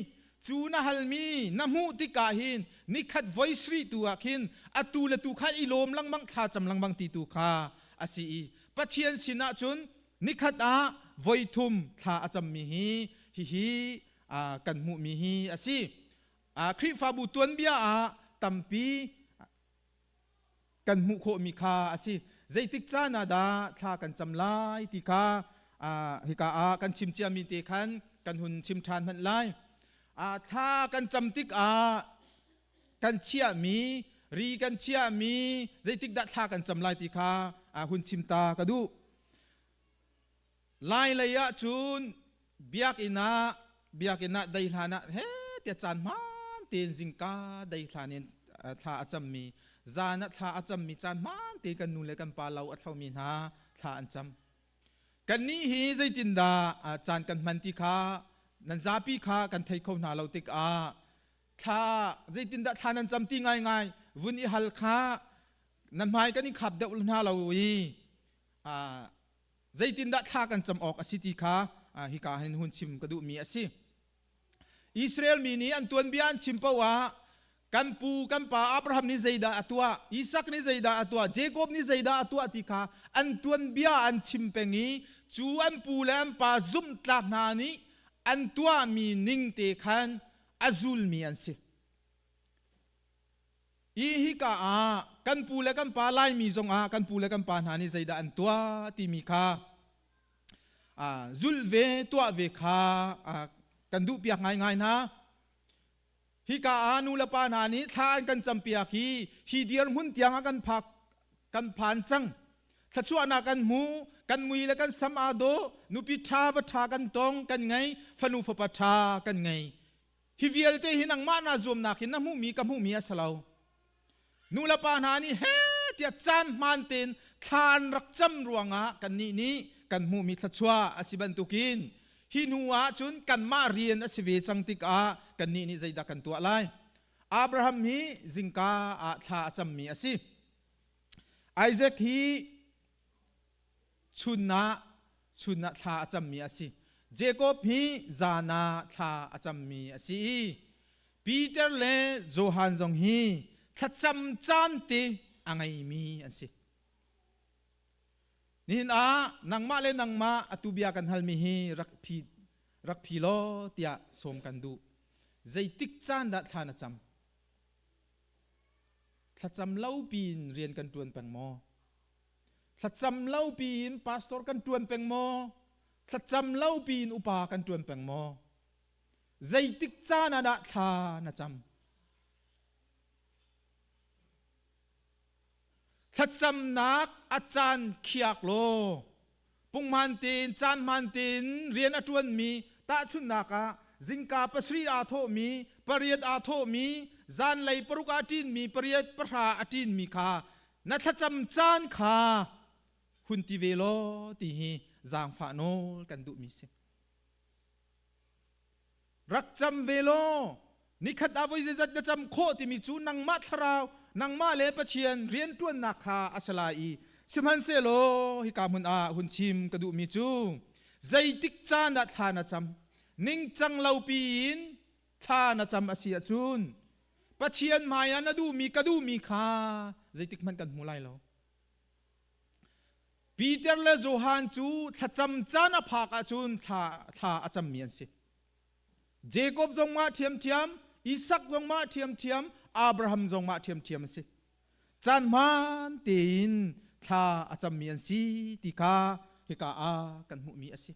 จูนะฮัลมีน้ำมูติกาหินนิขัดไว้สรีตัวขินอตูเลตูขัดอิลมลังบังขาจำลังบังตีตูขาอาศีปะเทียนสินะจุนนิขัดไว้ทุมทาจำมีฮีกันมุมีฮีอาศีคริฟาบุตวนเบียตัมปีกันมุโคมีคาอาศีใจติกจานาดาทากันจำลายติกาฮิกากันชิมเจียมีเตคันกันหุนชิมทานมันไลทากันจำติกกันเชียมีรีกันเชียมีใจติกดัดทากันจำลายติกาหุนชิมตากระดูไลเลยะจูนเบียกอินะได้ลานะเฮ้เตียจานมันเตียนจิงกาได้ลานินทาจำมีจานะทาจำมีจานมันเตียกันนูเลกันปาเราอัตมีนาทาอันจำกันนี้ฮีใจจินดาจานกันมันติคานันซาปีคากันไทยเขาหนาเราติกทาใจจินดาทานันจำตีง่ายวุนอิฮัลคานันหมายกันนี่ขับเดอุลนาเราวีใจจินดาทากันจำออกอสิติคาฮิกาเห็นหุ่นชิมกระดูมีอสิอิสราเอลมีนี้อันตัวนเบียนชิมปะวะกันปูกันป่าอับราฮัมนิเซดาอัตัวอิสักนิเซดาอัตัวเจโคบนิเซดาอัตัวติคาอันตัวนเบียอันชิมเปงีจูอันปูและอันป่าซุ่มตากนานี้อันตัวมีนิ่งเตคันอาซูลมีอันสิอีฮิกากันปูและกันป่าไลมีจงกันปูและกันป่านานิเซดาอันตัวติมีคาซุลเวตัวเวคากันดูเปียกง่ายๆนะฮิกานูละปานานี้ทานกันจำเปียกีฮีเดียร์หุ่นเตียงกันพักกันผ่านจังสัชวนากันมูกันมุยและกันสมาโดนุปิชาวัชากันตองกันไงฟนูฟปชากันไงฮิเวียลเตหินังมานาจวมนักหินน้ำมูมีกับมูมีอาสลาวนูละปานานี้เฮ้เตียจานมันเตนทานรักจำรวงกันนี้กันมูมีทัชวาอสิบันตุกินฮินัวจุนกันมาเรียนอสิเวจังติกกันนี้ใจดักกันตัวไลอับราฮัมฮีจิงกาทาจำมีอสิไอเซคฮีชุนนะทาจำมีอสิเจโคบฮีจานาทาจำมีอสิปีเตอร์เลโจฮันจงฮี ถ้าจำจานตีอังไงมีอันสินี่นังมาเลนังมาอตุบิยากันฮัลมีฮีรักพีโลเตียสมกันดูใจติกจานดัดทานะจำถ้าจำเล่าปีนเรียนกันตวนแปงโมถ้าจำเล่าปีนพาสตอร์กันตวนแปงโมถ้าจำเล่าปีนอุปากันตวนแปงโมใจติกจานดัดทานะจำถ้าจำนักอาจารย์เขียกโลปุงมันตินจานมันตินเรียนอตวนมีตาชุนนักจิงกาปสรีอาโทมีปริยดอาโทมีจานไหลปรุกอาตินมีปริยดปราอาตินมีคานัทจำจานคาหุนติเวโลตีฮีจางฟาโนกันดุมิเสรักจำเวโลนิคัดอาวิจัดจำโคติมิจูนังมัทราวนังมาเลปเชียนเรียนจวนนักคาอัสลาอีสิมันเซโลฮิกามุนอาหุนชิมกระดูมิจูใจติกจานดัดทานะจำนิ่งจังเล่าปีนทานะจำอาเซียจูนปเชียนมายานะดูมีกระดูมีคาใจติกมันกันมูไลเราปีเตอร์เลโจฮันจูถ้าจำจานอภากจูนทาอาจำเมียนสิเจคอบจงมาเทียมอิสักจงมาเทียมอับราฮัมจงมาเทียมสิจานมันตีนถ้าอาจารย์มีอันสิติกาฮิกากันมุมีอันสิ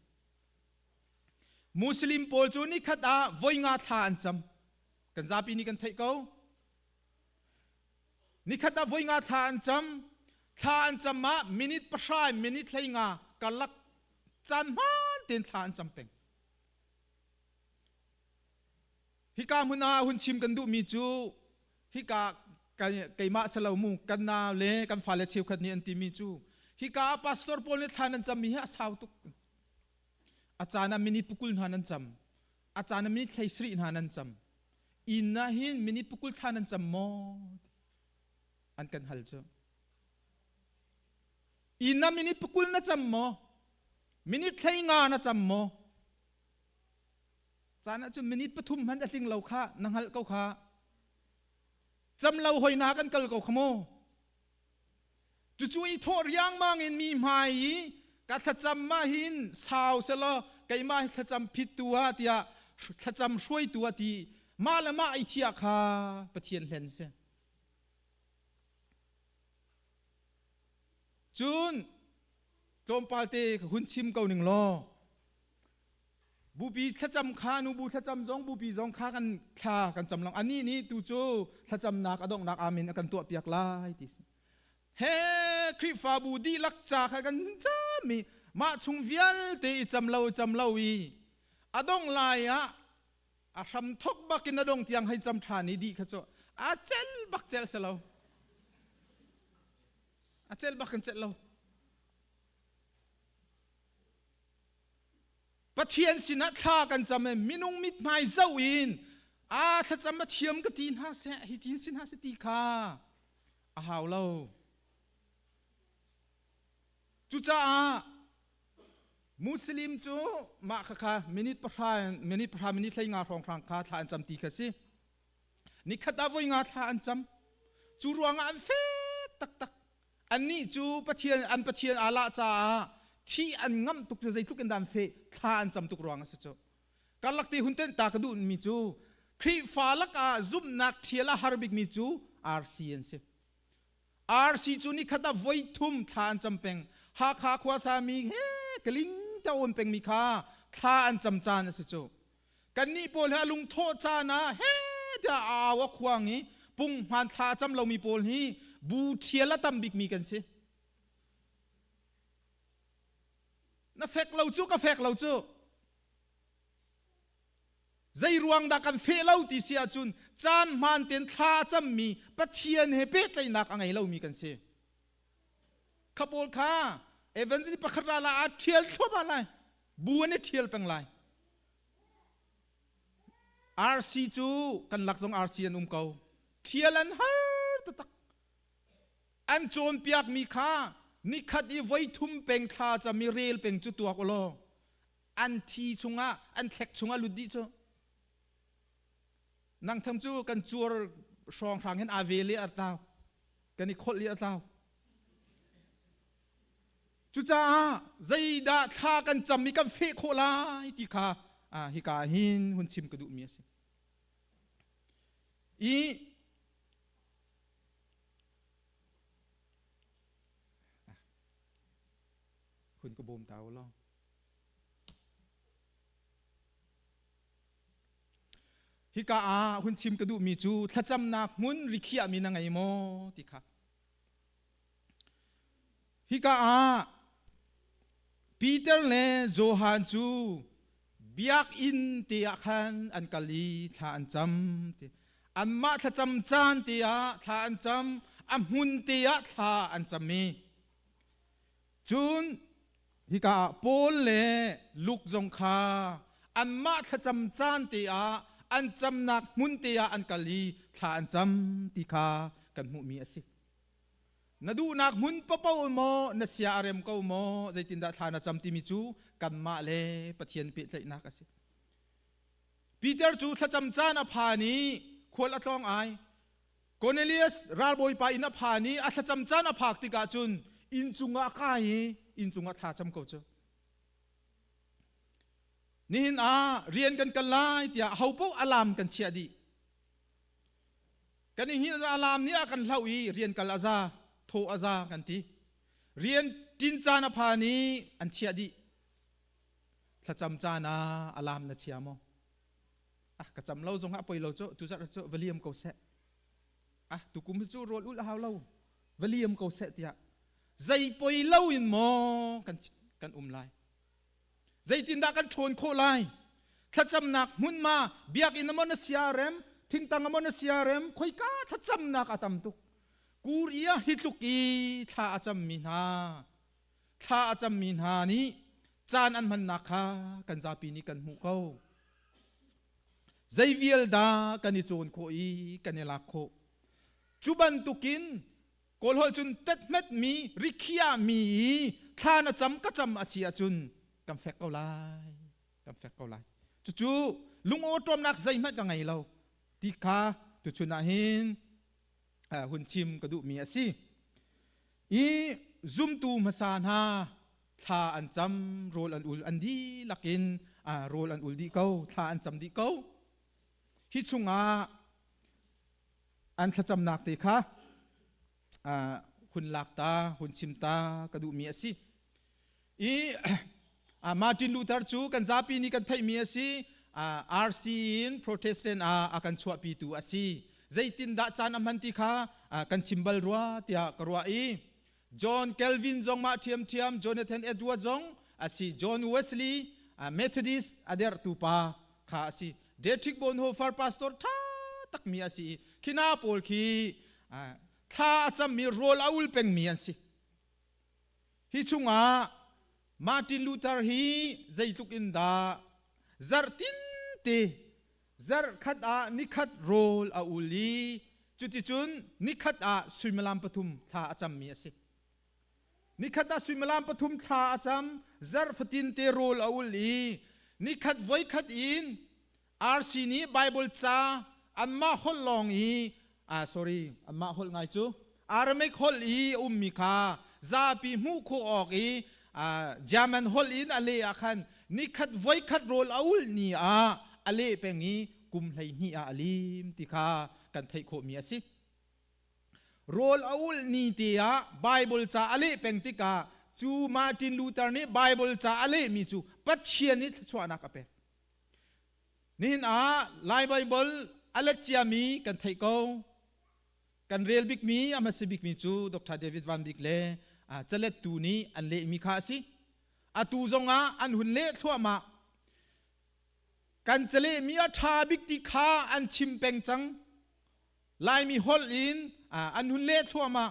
มุสลิมโพลจูนี่ขัดวัยงาท่าอันจำกันซาปีนี่กันไทยเขานี่ขัดวัยงาท่าอันจำมามินิทประชามินิทเลยงากันลักจานมันตีนท่าอันจำเป็นฮิกามุนาหุนชิมกันดูมีจูฮิกาไกมาสลามูกันนาเลกันฟาเลชิวขัดนี่อันติมีจูฮิกาพาสตอร์โพลเนทานันจำมีฮะสาวตุกอาจารย์มินิปุกุลทานันจำอาจารย์มินิไทยสรีทานันจำอินนาหินมินิปุกุลทานันจำโมอันกันฮัลโจอินนามินิปุกุลนันจำโมมินิไทยงานันจำโมจานจุมินิปทุมมันจะสิงเหล่าข้านังฮัลเก้าข้าจำเราหอยนากันเกลเก้าขโมจู่ๆอีโทรยังมาเงินมีหมายกัดจำมาหินสาวเสลอไกมาถ้าจำผิดตัวเตียถ้าจำช่วยตัวตีมาละมาไอเทียข้าปะเทียนเลนเสจูนโจมปาเตหุ่นชิมเก้าหนึ่งล้อบูปีถ้าจำข้านูบูถ้าจำจงบูปีจงข้ากันจำลังอันนี้นี่ตูโจถ้าจำนักอดองนักอามินกันตัวเปียกลายติสเฮคริฟาบูดีลักจากกันจำมีมาชุงเวียลเตจำเล่าอีอดองลายอาทำทบบักินอดองเตียงให้จำทานีดีข้าโจอาเจลบักเจลเสลาอาเจลบักกันเจลเล่าปะเทียนสินะท่ากันจำเองมินุงมิดไม้เจ้าอินถ้าจำมาเทียมก็ตีนห้าเสะฮิตีนสินห้าเสตีคาหาวเราจุจ้ามุสลิมจูมาค่ะมินิประมินิเลยงาทองครั้งคาท่าอันจำตีกันสินี่ขัดเอาไว้งาท่าอันจำจูรวงอันเฟตักอันนี้จูปะเทียนอาลาจ้าที่อันงำตุกใจทุกอันดามเฟท่าอันจำตุกรวงสิโจการลักตีหุ่นเต้นตากระดูมีจูครีฟ้าลักซุ่มนักเทียละฮาร์บิกมีจูRCอันสิRCจูนี่ขัดไว้ทุ่มท่าอันจำเป็นหาขาขวาสามีเฮ้กลิงเจ้าอันเป็นมีค่าท่าอันจำจานสิโจกันนี่โปลฮะลุงโทษจานะเฮ้เดี๋ยววะควางนี้ปุ่งมันท่าจำเรามีโปลนี้บูเทียละตั้มบิกมีกันสิน่าเฟกเราจูก็เฟกเราจูใจรวงดักกันเฟเราติเสียจุนจานมันเตียนท่าจำมีปะเชียนเฮเปตเลยนักอะไรเรามีกันสิขบวนข้าเอเวนซ์นี่ปะคราลาเทียลชอบอะไรบัวเนี่ยเทียลเป็นไรRC จูกันหลักตรง RC อันเก่าเทียลันฮาร์ตตักอันโจมเปียกมีข้านี่ขัดอีไว้ทุ่มเป็นท่าจะมีเรลเป็นจุดตัวก็โลอันทีชงอันเทคชงลุดดีจูนั่งทำจูกันจัว สองทางเห็นอาเวลีอัตาวกันนี่คนลีอัตาวจุจ้าใจดาท่ากันจำมีกันเฟโคลาติคาฮิกาหินหุ่นชิมกระดูมีสิหุ่นกระโบมเตาล่องฮิกาหุ่นชิมกระดูมีจูถ้าจำนักมุนริขียมีนังไงโมติคาฮิกาปีเตอร์เลโจฮันจูเบียกอินเตียขันอันกาลีทาอันจำอันมาถ้าจำจานเตียทาอันจำอันหุนเตียทาอันจำมีจุนฮิกาโปลเลลุกจงคาอันมาถ้าจำจานเตียอันจำนักหุนเตียอันกาลีทาอันจำติคากันมุมีอสินดูนักมุนปะเป้าโมนัสยาเรมเก้าโมใจตินดาทานาจำติมิจูกันมาเลปะเทียนปิดเลยนักสิปีเตอร์จูถ้าจำจานอภานีควรละทองไอโกเนเลียสราบอยไปอินอภานีถ้าจำจานอภากติกาจุนอินจุงอาคายอินจุงอาทาจำเก้าเจนี่หินเรียนกันกันไล่เตียเฮาเป้าอารามกันเชียดีกันนี่หินอารามนี้กันเล่าอีเรียนกันละซาโทอาซากันทีเรียนจินจานาพานีอันเชียดีถ้าจำจานาอารามนัเชียมก็จำเราจงหะไปเราตุจัดเราวลียมเขาเสะตุกุมจูโรลอุลฮาวเราวลียมเขาเสะเตียใจไปเราอินโมกันไลใจจินดากันชนโคไลถ้าจำหนักมุนมาเบียกอินมอนเซียเรมทิ้งตังมอนเซียเรมคอยก้าถ้าจำหนักอาตมตุกกูเรียฮิตลุกีท่าอาจำมินหานี้จานอันมันนักhaกันซาปีนี้กันหูเขาใจเวียลดากันนิโจนโคอีกันเนลักโคจุบันตุกินโกลหจุนเต็ดเม็ดมีริขียมีท่านะจำก็จำอาเซียจุนกำแฟกเอาไลจู่ลุงโอตรมนักใจมัดยังไงเราติคาตุชุนาหินหุ่นชิมกระดูมีสิซุมตูมาสานฮาทาอันจำโรลอันอุลอันดีลักินโรลอันอุลดีเก้าทาอันจำดีเก้าฮิชุงอันขจำนักตีค่ะหุ่นลักตาหุ่นชิมตากระดูมีสิมาร์ตินลูเทอร์จูกันซาปีนี้กันไทยมีสิRC in Protestant akan chua pi tu asi zaitin da chan amhan ti kha kan chimbal ruwa tia karwa i John Calvin zong ma thiam Jonathan Edward zong asi John Wesley Methodist ader tu pa kha asi Dietrich Bonhoeffer pastor tha tak mi asi khina pol khi kha acham mi rol aul peng mi asi hi chunga Martin Luther hi zaituk in da zartin zar khat nikhat rol uli chuti chun nikhat suimalam pathum tha acham mi ase nikhat suimalam pathum tha acham zar fatin te rol uli nikhat voi khat in RC ni Bible cha amma hol long i amma hol ngai chu Aramaic hol i ummi kha zapi mu kho ok i German hol in ale akhan nikhat voi khat rol aul ni ale pengi kum hlai ni alim tikha kan thai kho mi asi rol aul ni tia Bible cha ale peng tika chu Martin Luther ni Bible cha ale mi chu pathian ni chwana ka pe nin lai Bible ale chia mi kan thai ko kan real big mi amasibik mi chu Dr. David Van Big le chalet tu ni an le mi kha si atu zonga an hun le thwa ma kan chale mi a tha big ti kha an chim peng chang lai mi hol in an hun le thwa ma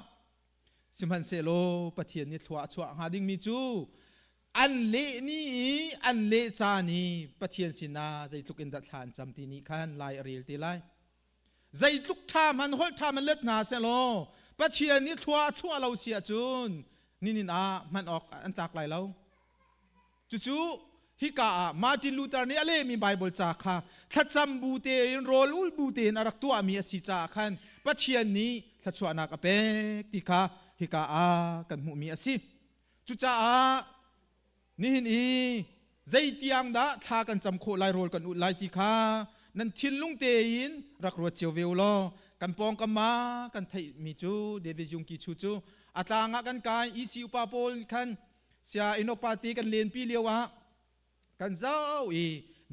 simhan se lo pathian ni thwa chwa ha ding mi chu an le cha ni pathian sina zai tuk in da than cham ti ni khan lai ril ti lai zai tuk tha man hol tha man let na se lo pathian ni thwa chwa lo sia chun ni man ok an tak lai lo chu ฮิกามาร์ตินลูเทอร์นี่อะไรมีไบเบิลจ้าค่ะถ้าจำบูเตนโรลอุลบูเตนอารักตัวมีสิจ้าขันปัจเจียนนี้ถ้าชวนนักเปกติค่ะฮิกากันมุมีสิจุจ้านี่หินอีใจเตียงดาท่ากันจำโคไลโรลกันอุไลติค่ะนั่นทินลุงเตยินรักรัวเจียวเวลโลกันปองกันมากันไทยมีจูเดวิดยุงกิชูจูอาตางกันกายอีซิวปาโปลคันเสียอินโนปาตีกันเลียนปีเลียวะกันเจ้าอี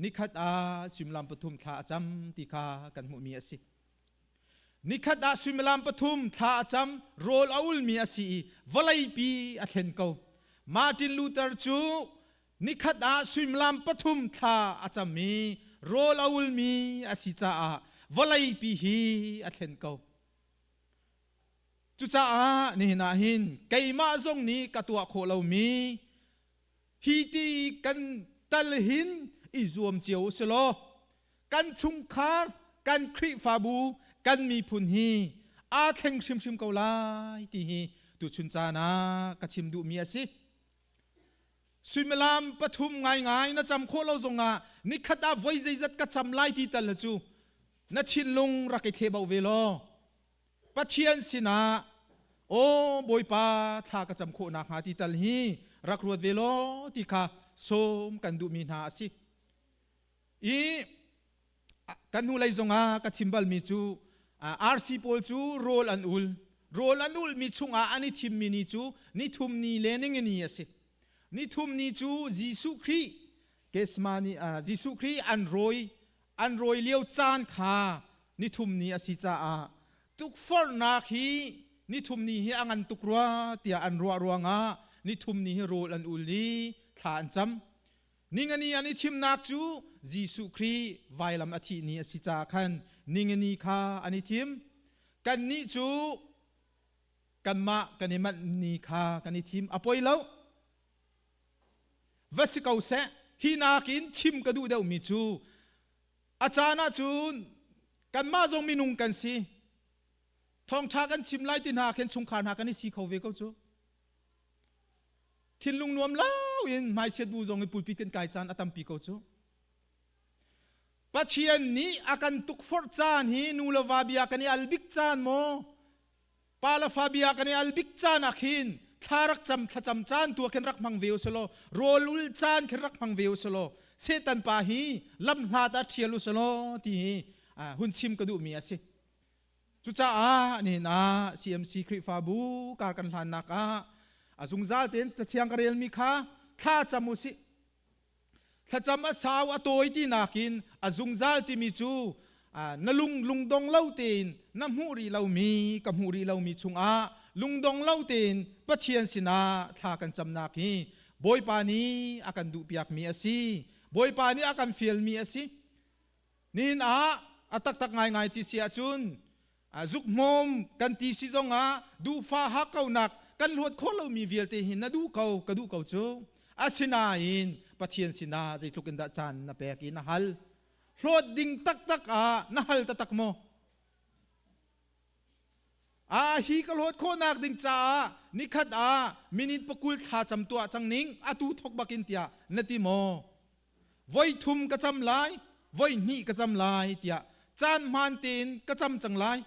นิคัดอาสุมลามปทุมท่าจำติคากันมุมีสินิคัดอาสุมลามปทุมท่าจำโรลอาอุลมีสิวลัยปีอัเทนเกามาร์ตินลูเทอร์จูนิคัดอาสุมลามปทุมท่าจำมีโรลอาอุลมีสิจ้าวลัยปีฮีอัเทนเกาจุจ้านี่นาหินไกมาจงนี้กตัวโคลามีฮีตีกันตัลหินอิจวมเจียวสโลกันชุงคาร์กันครีฟาบูกันมีพุนฮีอาเทงชิมเกาลายตีฮีตุชุนจานากะชิมดูมีสิสุมลามปทุมง่ายนะจำโคลาจงนิคัดาไว้ใจจัดกะจำไล่ที่ตัลจูนัชินลงรักเทบาวเวโลปัจเจียนสินะโอ้บอยปาท่ากระจำโคนาหาติตัลฮีรักรวดเวโลติคาสมกันดูมีนาสิอีกันนูไลซงากระชิมบัลมีจูอาร์ซีโพลจูโรลอันอุลมีชุงอันนี้ทิมมีนิจูนิทุมนีเลนิงนี่สินิทุมนีจูจิสุครีเกสมานีจิสุครีอันรอยเลี้ยวจานขานิทุมนีอสิจ้าตุกฟอร์นาคีนิทุมนีเฮอังันตุกรัวเตียอันรัวงานิทุมนีเฮโรลอันอุลนีฐานจำนิงนีอันนี้ทิมนักจูจิสุครีไวลัมอธินีอสิจ้าขันนิงนีขาอันนี้ทิมกันนิจูกันมากันนิมันนีขากันนิทิมอภัยแล้ววัสเกาเสฮีนากินชิมกระดูเดวมีจูอาจารย์จูนกันมาจงมีนุงกันสิทองชากันชิมไล่ตินหาเข็นชงขานหากันนี่สีเขาเวก็จูทินลุงนวมเล่าอินไม่เช็ดดูจงในปุยปิดกันไก่จานอตัมปีก็จูปัจเจียนนี้อากันตุกฟอร์จานฮีนูลวาบิอากันนี่อัลบิกจานโมปาลฟาบิอากันนี่อัลบิกจานอาคินถ้ารักจำจานตัวเข็นรักมังเวลสโลโรลุลจานเข็นรักมังเวลสโลเซตันปาฮีลำหาตาเทียลุสโลที่หุ่นชิมกระดูมีสิจุจ้านี่นะ CMC คริฟาบูการกันทานนักจุงซาเต็นจะเทียงกระเรียนมีค่าข้าจำมุสิถ้าจำอาสาวตัวที่นักินจุงซาที่มีจูนลุงดงเล่าเต็นน้ำหูรีเล่ามีกับหูรีเล่ามีชุงลุงดงเล่าเต็นปัจเจียนสินะถ้ากันจำนักนี้บอยปานี้อากันดูเปียกมีสิบอยปานี้อากันฟิลมีสินี่นะตักง่ายที่เสียจุนจุกมอมกันตีสิจงดูฟ้าฮักเขาหนักกันหดโคเรามีเวียลเตหินนะดูเขากระดูเขาจูสินาอินปัจเจียนสินาใจทุกันดาจันนะเปกินนะฮัลหดดิ่งตักนะฮัลตักโมฮีกลหดโคนักดิ่งจ้านิคัดมินิตปกุลท่าจำตัวจังนิงตูทกบักินเตียนติโมไว้ทุมกระจำลายไว้นี่กระจำลายเตียจานมันตีนกระจำจังลาย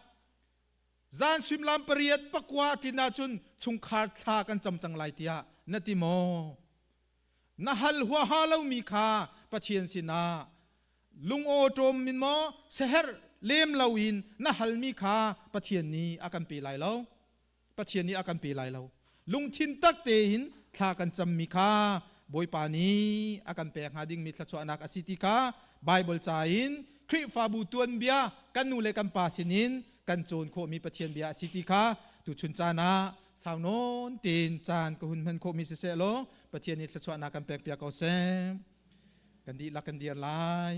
จานชิมลำเปรียดปกวาทินาจุนชุงขาดท่ากันจำจังลายเตียนติโมนะฮัลหัวฮาเลามีคาปะเทียนสินาลุงโอตรมมินโมเซฮร์เลมลาวินนะฮัลมีคาปะเทียนนี้อากันปีไหลเราปะเทียนนี้อากันปีไหลเราลุงทินตักเตหินท่ากันจำมีคาบอยปานีอากันแปลงหาดิ่งมิตรชวนักอสิติกาไบเบิลจาอินคริฟาบูตวนเบียกันนูเลกันปาสินินกันโจนโคมีปะเทียนเบียสิติกาตุชุนจานาสาวโนนตีนจานกุนพันโคมีเสโลปะเทียนนิตรชวนักกันแปลงเปียกเอาเซกันดีลักกันเดียลาย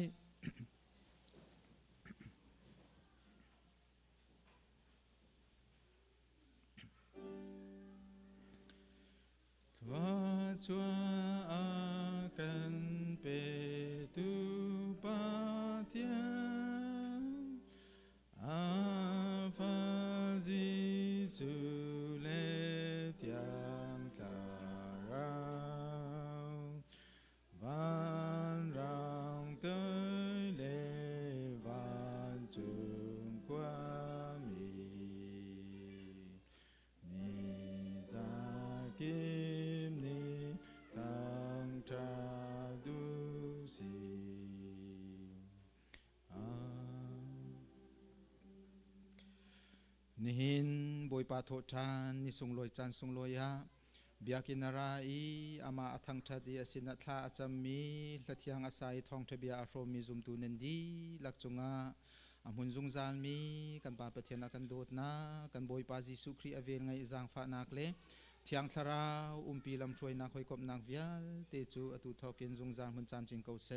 ชัวกันเปตุปาเทียอาฟาจิสุเลเตียมตารา ปาโทชานนิสุงลอยจันสุงลอยฮะเบียกินาราอีอามาอัทังทัดีอสินัทลาอาจามีละเทียงอาศัยทองทะเบียอาโรมีซุมตูนันดีลักจงอาอามุนซุงซาลมีกันปาปะเทียนกันโดดนากันบอยปาจิสุครีอเวลไงจางฟ้านักเลเทียงทราวปีลำช่วยนักหอยกบนักวิลเตจูอตุทอกินซุงซานมุนจามจิงเกาเซ